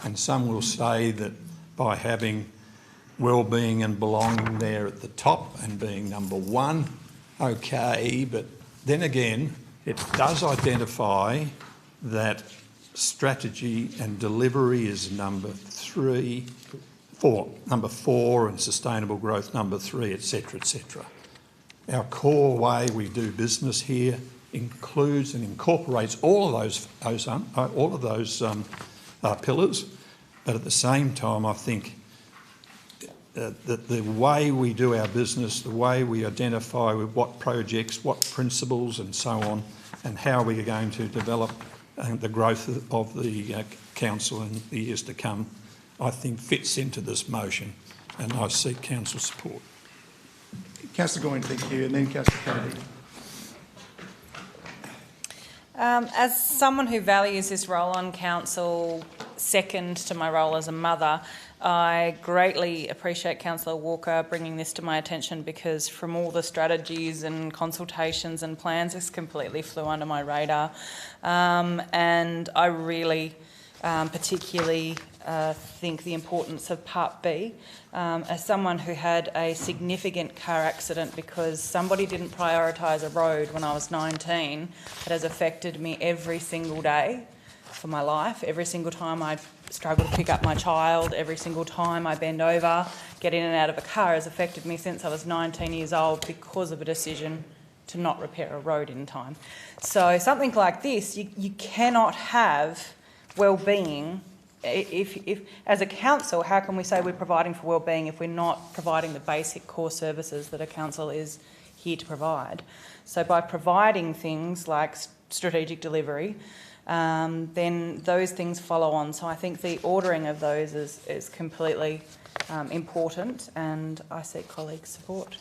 and some will say that by having wellbeing and belonging there at the top and being number one, okay, but then again, it does identify that strategy and delivery is number four, and sustainable growth number 3, etc., etc. Our core way we do business here includes and incorporates all of those pillars, but at the same time, I think the way we do our business, the way we identify with what projects, what principles and so on, and how we are going to develop the growth of the council in the years to come, I think fits into this motion, and I seek council support. Councillor Goyne, thank you, and then Councillor Kennedy. As someone who values this role on council, second to my role as a mother, I greatly appreciate Councillor Walker bringing this to my attention, because from all the strategies and consultations and plans, this completely flew under my radar. And I really particularly think the importance of Part B. As someone who had a significant car accident because somebody didn't prioritise a road when I was 19, it has affected me every single day for my life. Every single time I struggle to pick up my child, every single time I bend over, get in and out of a car, has affected me since I was 19 years old because of a decision to not repair a road in time. So something like this, you cannot have well-being. If as a council, how can we say we're providing for well-being if we're not providing the basic core services that a council is here to provide? So by providing things like strategic delivery, then those things follow on. So I think the ordering of those is completely important, and I seek colleagues' support.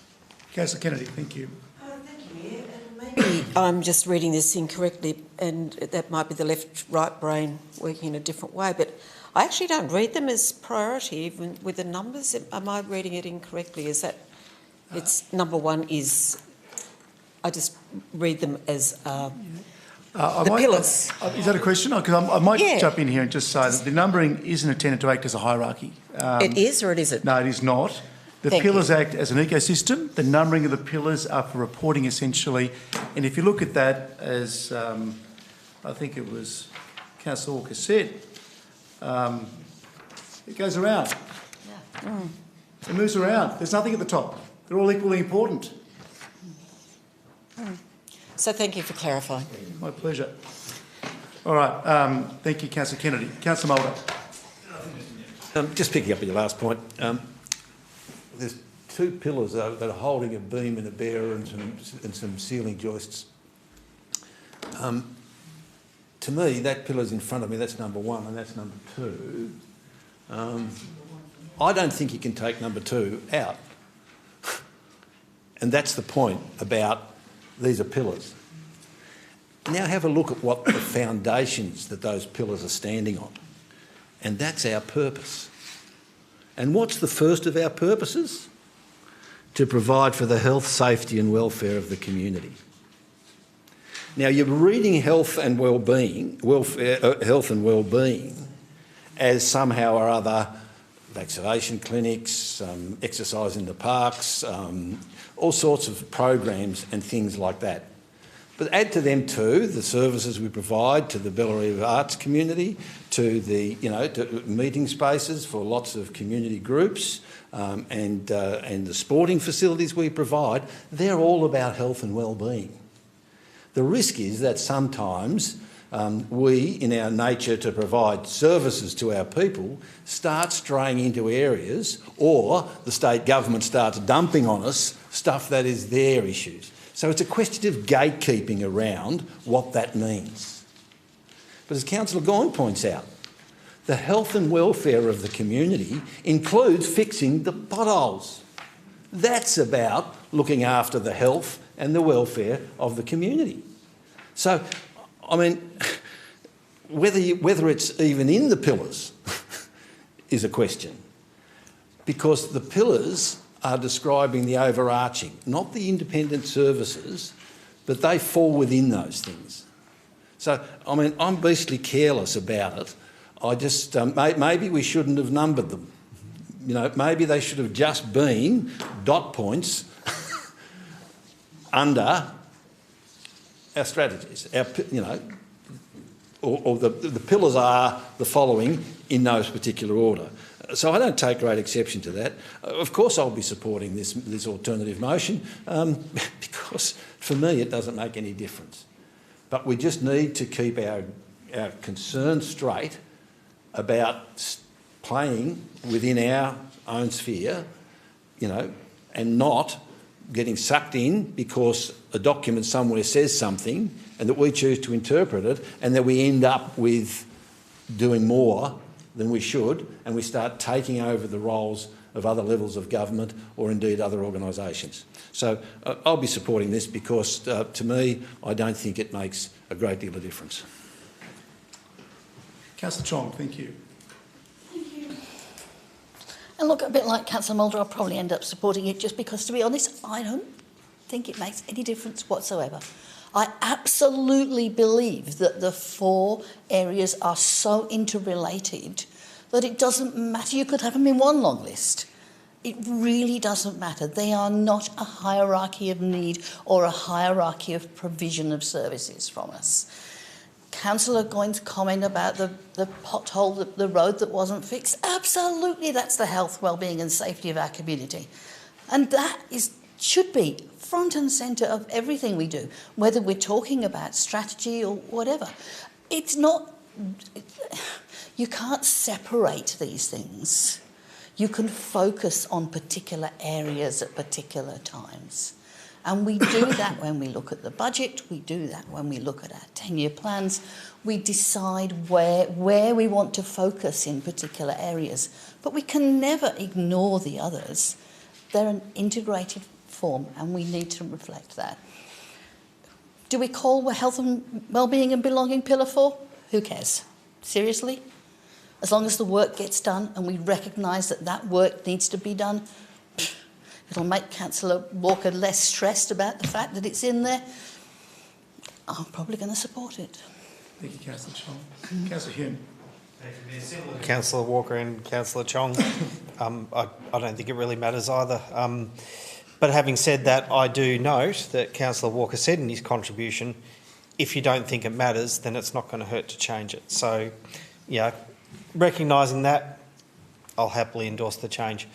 Councillor Kennedy, thank you. Thank you, Mayor. And maybe I'm just reading this incorrectly, and that might be the left-right brain working in a different way, but I actually don't read them as priority, even with the numbers. Am I reading it incorrectly? Is that it's number one is, I just read them as the pillars. Is that a question? Because I might jump in here and just say that the numbering isn't intended to act as a hierarchy. It is, or it isn't? No, it is not. The pillars act as an ecosystem. The numbering of the pillars are for reporting, essentially. And if you look at that, as I think it was Councillor Walker said, it goes around. Yeah. It moves around. There's nothing at the top. They're all equally important. So thank you for clarifying. My pleasure. All right. Thank you, Councillor Kennedy. Councillor Mulder. Just picking up on your last point, there's two pillars that are holding a beam and a bearer and some ceiling joists. To me, that pillar's in front of me, that's number one, and that's number two. I don't think you can take number two out. And that's the point about these are pillars. Now have a look at what the foundations that those pillars are standing on. And that's our purpose. And what's the first of our purposes? To provide for the health, safety and welfare of the community. Now you're reading health and well-being, health and well-being as somehow or other vaccination clinics, exercise in the parks, all sorts of programs and things like that. But add to them too the services we provide to the Bella Riva arts community, to the to meeting spaces for lots of community groups, and the sporting facilities we provide. They're all about health and well-being. The risk is that sometimes we, in our nature to provide services to our people, start straying into areas, or the state government starts dumping on us stuff that is their issues. So it's a question of gatekeeping around what that means. But as Councillor Goyne points out, the health and welfare of the community includes fixing the potholes. That's about looking after the health and the welfare of the community. So, I mean, whether it's even in the pillars is a question, because the pillars are describing the overarching, not the independent services, but they fall within those things. So, I mean, I'm beastly careless about it. I just, maybe we shouldn't have numbered them. Maybe they should have just been dot points under our strategies, or the pillars are the following in no particular order. So I don't take great exception to that. Of course I'll be supporting this alternative motion because for me it doesn't make any difference. But we just need to keep our concerns straight about playing within our own sphere and not getting sucked in because a document somewhere says something and that we choose to interpret it and that we end up with doing more than we should and we start taking over the roles of other levels of government or indeed other organisations. So I'll be supporting this because to me I don't think it makes a great deal of difference. Councillor Chong, thank you. And look, a bit like Councillor Mulder, I'll probably end up supporting it just because, to be honest, I don't think it makes any difference whatsoever. I absolutely believe that the 4 areas are so interrelated that it doesn't matter. You could have them in one long list. It really doesn't matter. They are not a hierarchy of need or a hierarchy of provision of services from us. Councillor Goins' comment about the pothole, the road that wasn't fixed, absolutely, that's the health, wellbeing and safety of our community. And that should be front and centre of everything we do, whether we're talking about strategy or whatever. It's not... You can't separate these things. You can focus on particular areas at particular times. And we do that when we look at the budget, we do that when we look at our 10-year plans. We decide where we want to focus in particular areas. But we can never ignore the others. They're an integrated form and we need to reflect that. Do we call health and wellbeing and belonging Pillar 4? Who cares? Seriously? As long as the work gets done and we recognise that that work needs to be done, it'll make Councillor Walker less stressed about the fact that it's in there. I'm probably going to support it. Thank you, Councillor Chong. Councillor Hume. Similar to Councillor Walker and Councillor Chong, I don't think it really matters either. But having said that, I do note that Councillor Walker said in his contribution, if you don't think it matters, then it's not going to hurt to change it. So, yeah, recognising that, I'll happily endorse the change.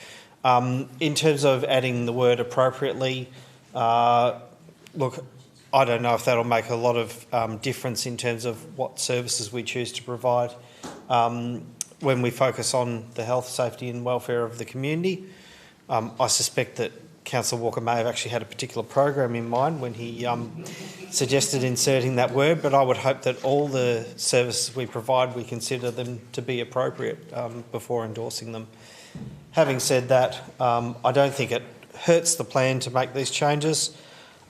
In terms of adding the word appropriately, look, I don't know if that'll make a lot of difference in terms of what services we choose to provide when we focus on the health, safety and welfare of the community. I suspect that Councillor Walker may have actually had a particular program in mind when he suggested inserting that word, but I would hope that all the services we provide, we consider them to be appropriate before endorsing them. Having said that, I don't think it hurts the plan to make these changes.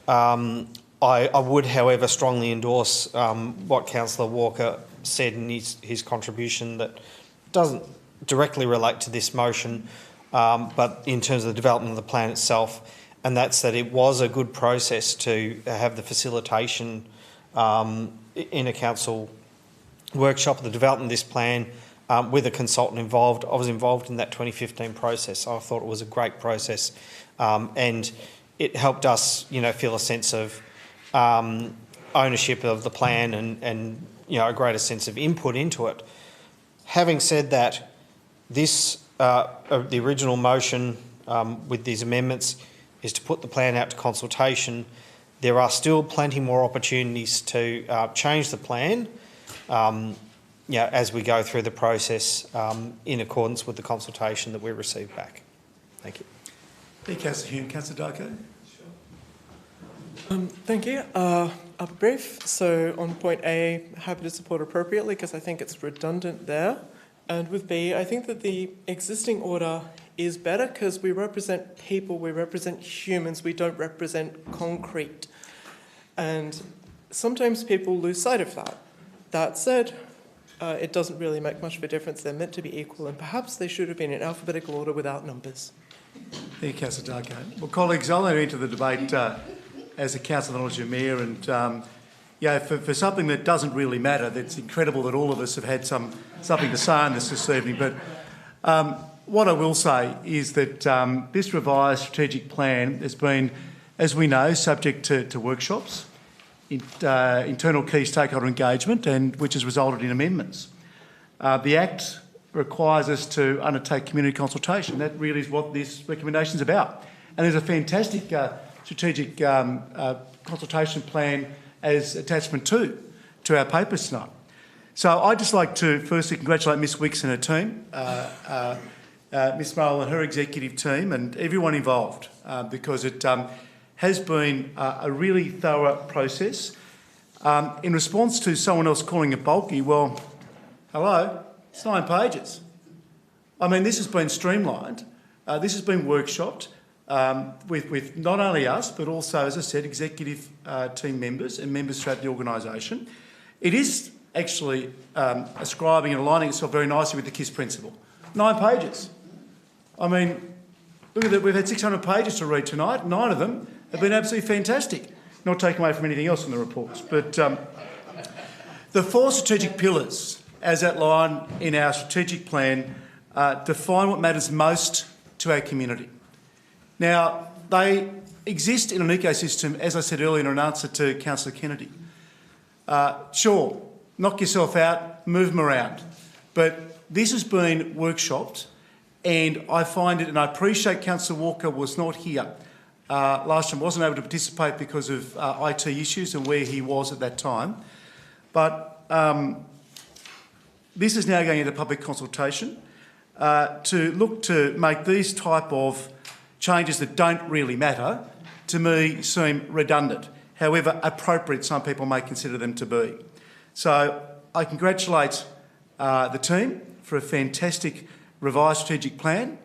I would, however, strongly endorse what Councillor Walker said in his contribution that doesn't directly relate to this motion, but in terms of the development of the plan itself, and that's that it was a good process to have the facilitation in a council workshop, the development of this plan, with a consultant involved. I was involved in that 2015 process. I thought it was a great process, and it helped us, feel a sense of ownership of the plan and a greater sense of input into it. Having said that, this the original motion with these amendments is to put the plan out to consultation. There are still plenty more opportunities to change the plan. As we go through the process in accordance with the consultation that we received back. Thank you. Thank you, Councillor Hume. Councillor Darko. Thank you. I'll be brief. So on point A, happy to support appropriately because I think it's redundant there. And with B, I think that the existing order is better because we represent people, we represent humans, we don't represent concrete. And sometimes people lose sight of that. That said, it doesn't really make much of a difference. They're meant to be equal, and perhaps they should have been in alphabetical order without numbers. Thank you, Councillor Darko. Well, colleagues, I'll enter into the debate as a council knowledge of mayor, and for something that doesn't really matter, it's incredible that all of us have had something to say on this evening. But what I will say is that this revised strategic plan has been, as we know, subject to workshops, internal key stakeholder engagement, and which has resulted in amendments. The Act requires us to undertake community consultation. That really is what this recommendation is about. And there's a fantastic strategic consultation plan as attachment 2 to our papers tonight. So I'd just like to firstly congratulate Ms Wicks and her team. Ms Marl and her executive team and everyone involved, because it has been a really thorough process. In response to someone else calling it bulky, well, hello, it's 9 pages. I mean, this has been streamlined. This has been workshopped with not only us, but also, as I said, executive team members and members throughout the organisation. It is actually ascribing and aligning itself very nicely with the KISS principle. 9 pages. I mean, look at that, we've had 600 pages to read tonight. 9 of them have been absolutely fantastic. Not taken away from anything else in the reports. But the 4 strategic pillars, as outlined in our strategic plan, define what matters most to our community. Now, they exist in an ecosystem, as I said earlier in answer to Councillor Kennedy. Sure, knock yourself out, move them around. But this has been workshopped, and I find it, and I appreciate Councillor Walker was not here last time, wasn't able to participate because of IT issues and where he was at that time. But this is now going into public consultation to look to make these type of changes that don't really matter, to me, seem redundant. However appropriate some people may consider them to be. So I congratulate the team for a fantastic revised strategic plan,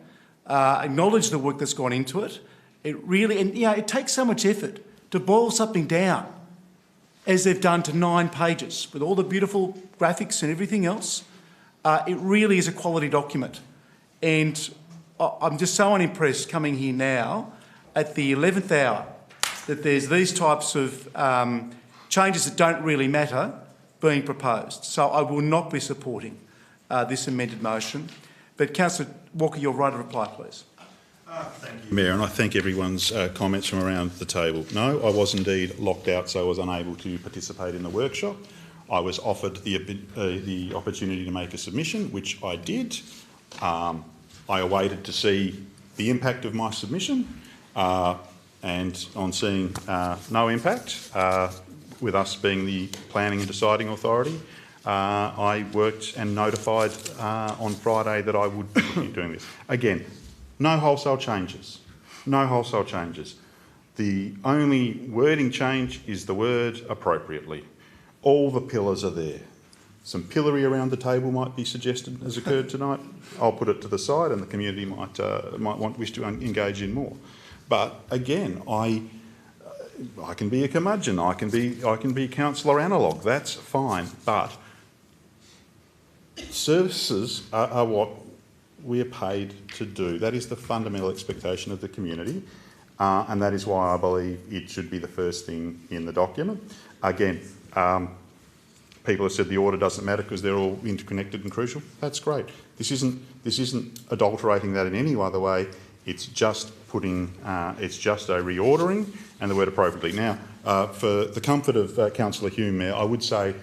acknowledge the work that's gone into it. It really, and it takes so much effort to boil something down, as they've done, to 9 pages, with all the beautiful graphics and everything else. It really is a quality document. And I'm just so unimpressed coming here now at the 11th hour that there's these types of changes that don't really matter being proposed. So I will not be supporting this amended motion. But Councillor Walker, your right of reply, please. Thank you, Mayor, and I thank everyone's comments from around the table. No, I was indeed locked out, so I was unable to participate in the workshop. I was offered the opportunity to make a submission, which I did. I awaited to see the impact of my submission, and on seeing no impact, with us being the planning and deciding authority, I worked and notified on Friday that I would be doing this. Again, no wholesale changes. No wholesale changes. The only wording change is the word appropriately. All the pillars are there. Some pillory around the table might be suggested, as occurred tonight. I'll put it to the side, and the community might wish to engage in more. But again, I can be a curmudgeon. I can be councillor analogue. That's fine. But services are what we are paid to do. That is the fundamental expectation of the community, and that is why I believe it should be the first thing in the document. Again, people have said the order doesn't matter because they're all interconnected and crucial. That's great. This isn't adulterating that in any other way. It's just putting, it's just a reordering and the word appropriately. Now, for the comfort of Councillor Hume, Mayor, I would say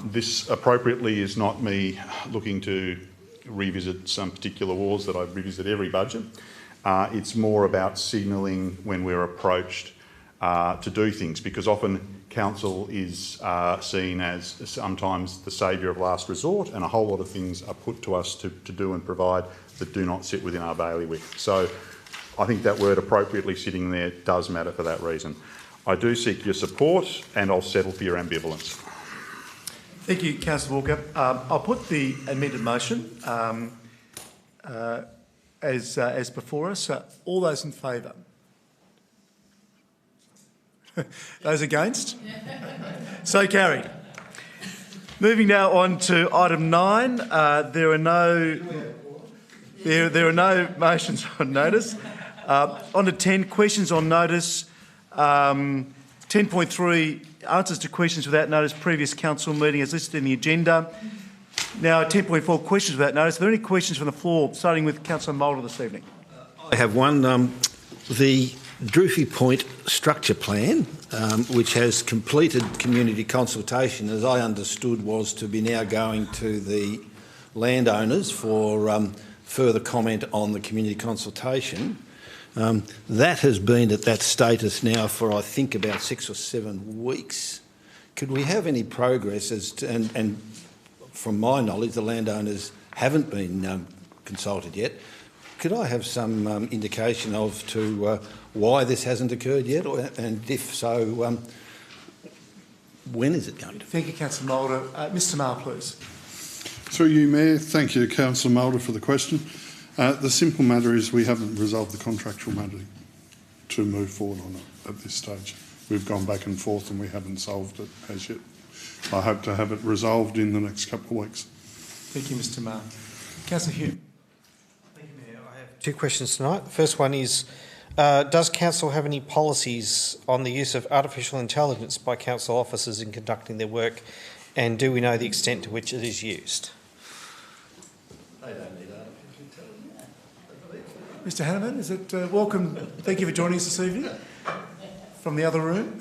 this appropriately is not me looking to revisit some particular wars that I revisit every budget. It's more about signalling when we're approached to do things, because often council is seen as sometimes the saviour of last resort, and a whole lot of things are put to us to do and provide that do not sit within our bailiwick. So I think that word appropriately sitting there does matter for that reason. I do seek your support, and I'll settle for your ambivalence. Thank you, Councillor Walker. I'll put the amended motion as before us. All those in favour? Those against? So carried. Moving now on to item 9. There are no motions on notice. On to 10, questions on notice. 10.3, answers to questions without notice, previous council meeting as listed in the agenda. Now 10.4, questions without notice. Are there any questions from the floor, starting with Councillor Moulder this evening? I have one. The Droopy Point structure plan, which has completed community consultation, as I understood, was to be now going to the landowners for further comment on the community consultation. That has been at that status now for, I think, about 6 or 7 weeks. Could we have any progress as to, and from my knowledge, the landowners haven't been consulted yet, Could I have some indication of why this hasn't occurred yet, and if so, when is it going to? Thank you, Councillor Moulder. Mr Maher, please. Through you, Mayor. Thank you, Councillor Moulder, for the question. The simple matter is we haven't resolved the contractual matter to move forward on it at this stage. We've gone back and forth and we haven't solved it as yet. I hope to have it resolved in the next couple of weeks. Thank you, Mr Maher. Councillor Hume. Thank you, Mayor. I have two questions tonight. The first one is, does Council have any policies on the use of artificial intelligence by Council officers in conducting their work, and do we know the extent to which it is used? They don't need artificial intelligence. Mr Hanneman, is it welcome? Thank you for joining us this evening from the other room.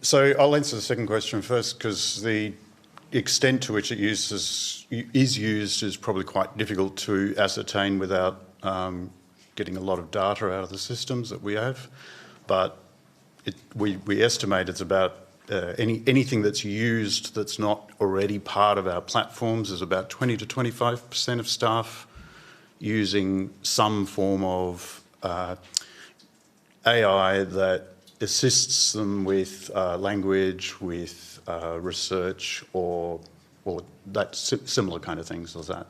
So I'll answer the second question first, because the extent to which it is used is probably quite difficult to ascertain without getting a lot of data out of the systems that we have. But we estimate it's about anything that's used that's not already part of our platforms is about 20 to 25% of staff using some form of AI that assists them with language, with research, or that similar kind of things as that.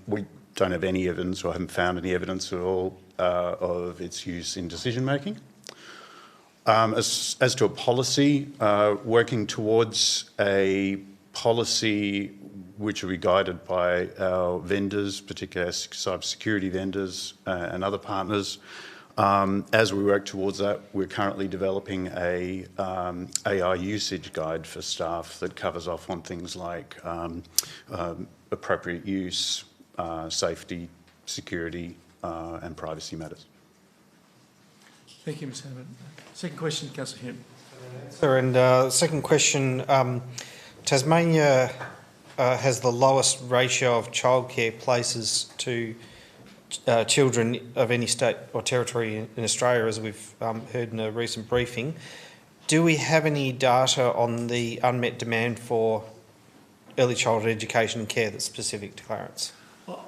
We don't have any evidence, or haven't found any evidence at all of its use in decision making. As to a policy, working towards a policy which will be guided by our vendors, particularly our cybersecurity vendors and other partners. As we work towards that, we're currently developing a AI usage guide for staff that covers off on things like appropriate use, safety, security, and privacy matters. Thank you, Mr Hanneman. Second question, Councillor Hume. Sir, and second question, Tasmania has the lowest ratio of childcare places to children of any state or territory in Australia, as we've heard in a recent briefing. Do we have any data on the unmet demand for early childhood education and care that's specific to Clarence?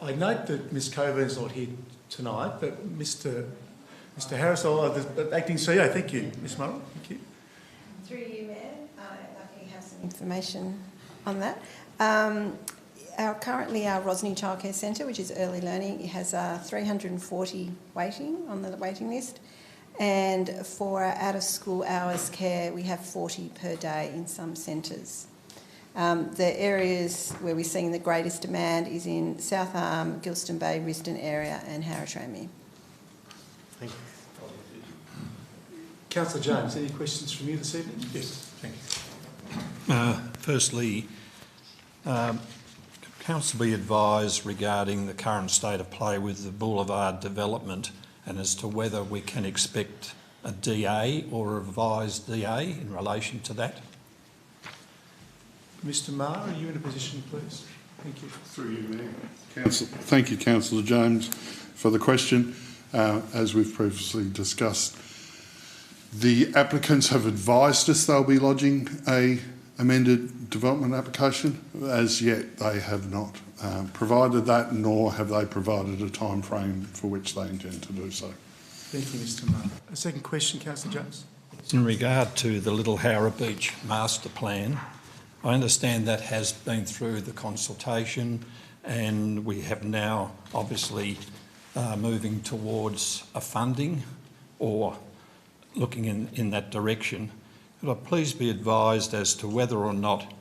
I note that Ms Coburn's not here tonight, but Mr Harris, the acting CEO, thank you. Ms Murray, thank you. Through you, Mayor, I think you have some information on that. Currently our Rosny Childcare Centre, which is early learning, it has 340 waiting on the waiting list, and for our out-of-school hours care, we have 40 per day in some centres. The areas where we're seeing the greatest demand is in South Arm, Gilston Bay, Risdon area and Harritramie. Thank you. Councillor James, any questions from you this evening? Yes, thank you. Firstly, Council be advised regarding the current state of play with the Boulevard development, and as to whether we can expect a DA or a revised DA in relation to that. Mr Maher, are you in a position, please? Thank you. Through you, Mayor. Thank you, Councillor James, for the question. As we've previously discussed, the applicants have advised us they'll be lodging a amended development application. As yet, they have not provided that, nor have they provided a time frame for which they intend to do so. Thank you, Mr Maher. A second question, Councillor James. In regard to the Little Howrah Beach master plan, I understand that has been through the consultation, and we have now obviously moving towards a funding or looking in that direction. Could I please be advised as to whether or not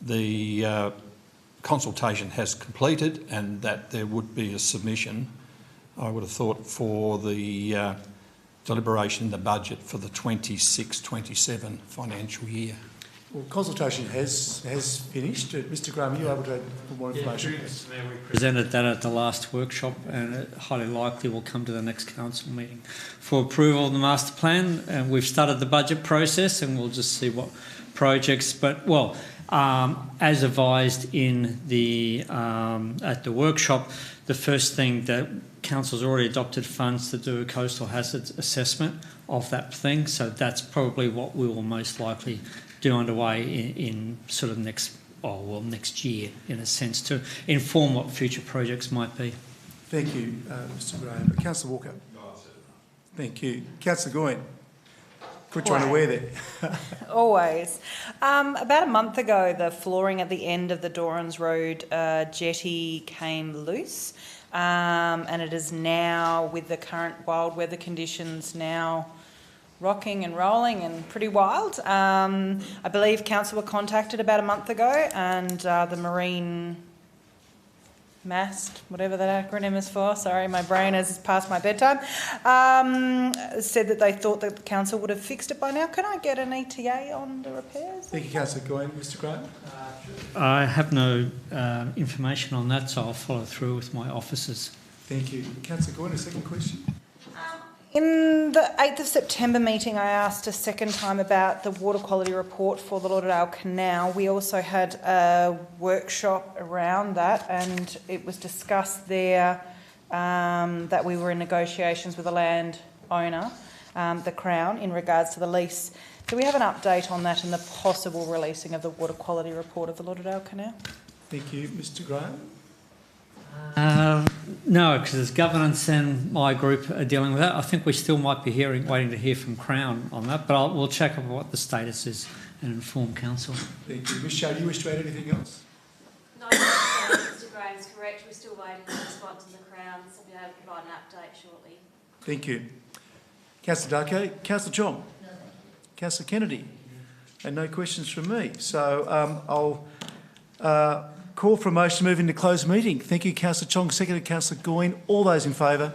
the consultation has completed and that there would be a submission, I would have thought, for the deliberation in the budget for the 26-27 financial year? Well, consultation has finished. Mr Graham, are you able to put more information? Yes, we presented that at the last workshop, and it highly likely will come to the next council meeting for approval of the master plan. And we've started the budget process, and we'll just see what projects. But as advised in the at the workshop, the first thing that council's already adopted funds to do a coastal hazards assessment of that thing. So that's probably what we will most likely do underway in sort of next next year, in a sense, to inform what future projects might be. Thank you, Mr Graham. Councillor Walker. Thank you. Councillor Goyne. Put you unaware there. Always. About a month ago, the flooring at the end of the Dorans Road jetty came loose, and it is now, with the current wild weather conditions, now rocking and rolling and pretty wild. I believe council were contacted about a month ago, and the marine MAST, whatever that acronym is for, sorry, my brain is past my bedtime, said that they thought that the council would have fixed it by now. Can I get an ETA on the repairs? Thank you, Councillor Goyne. Mr Graham? I have no information on that, so I'll follow through with my officers. Thank you. Councillor Goyne, a second question. In the 8th of September meeting, I asked a second time about the water quality report for the Lauderdale Canal. We also had a workshop around that, and it was discussed there that we were in negotiations with the landowner, the Crown, in regards to the lease. Do we have an update on that and the possible releasing of the water quality report of the Lauderdale Canal? Thank you. Mr Graham? No, because governance and my group are dealing with that. I think we still might be waiting to hear from Crown on that, but we'll check on what the status is and inform council. Thank you. Ms Shea, do you wish to add anything else? No, Mr Graham is correct. We're still waiting for a response from the Crown, so we'll be able to provide an update shortly. Thank you. Councillor Darko. Councillor Chong. Councillor Kennedy. And no questions from me. So I'll call for a motion to move into closed meeting. Thank you, Councillor Chong. Seconded, Councillor Goyne. All those in favour?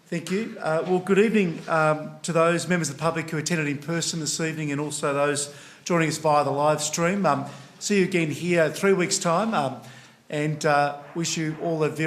Thank you. Well, good evening to those members of the public who attended in person this evening, and also those joining us via the live stream. See you again here 3 weeks' time, and wish you all a very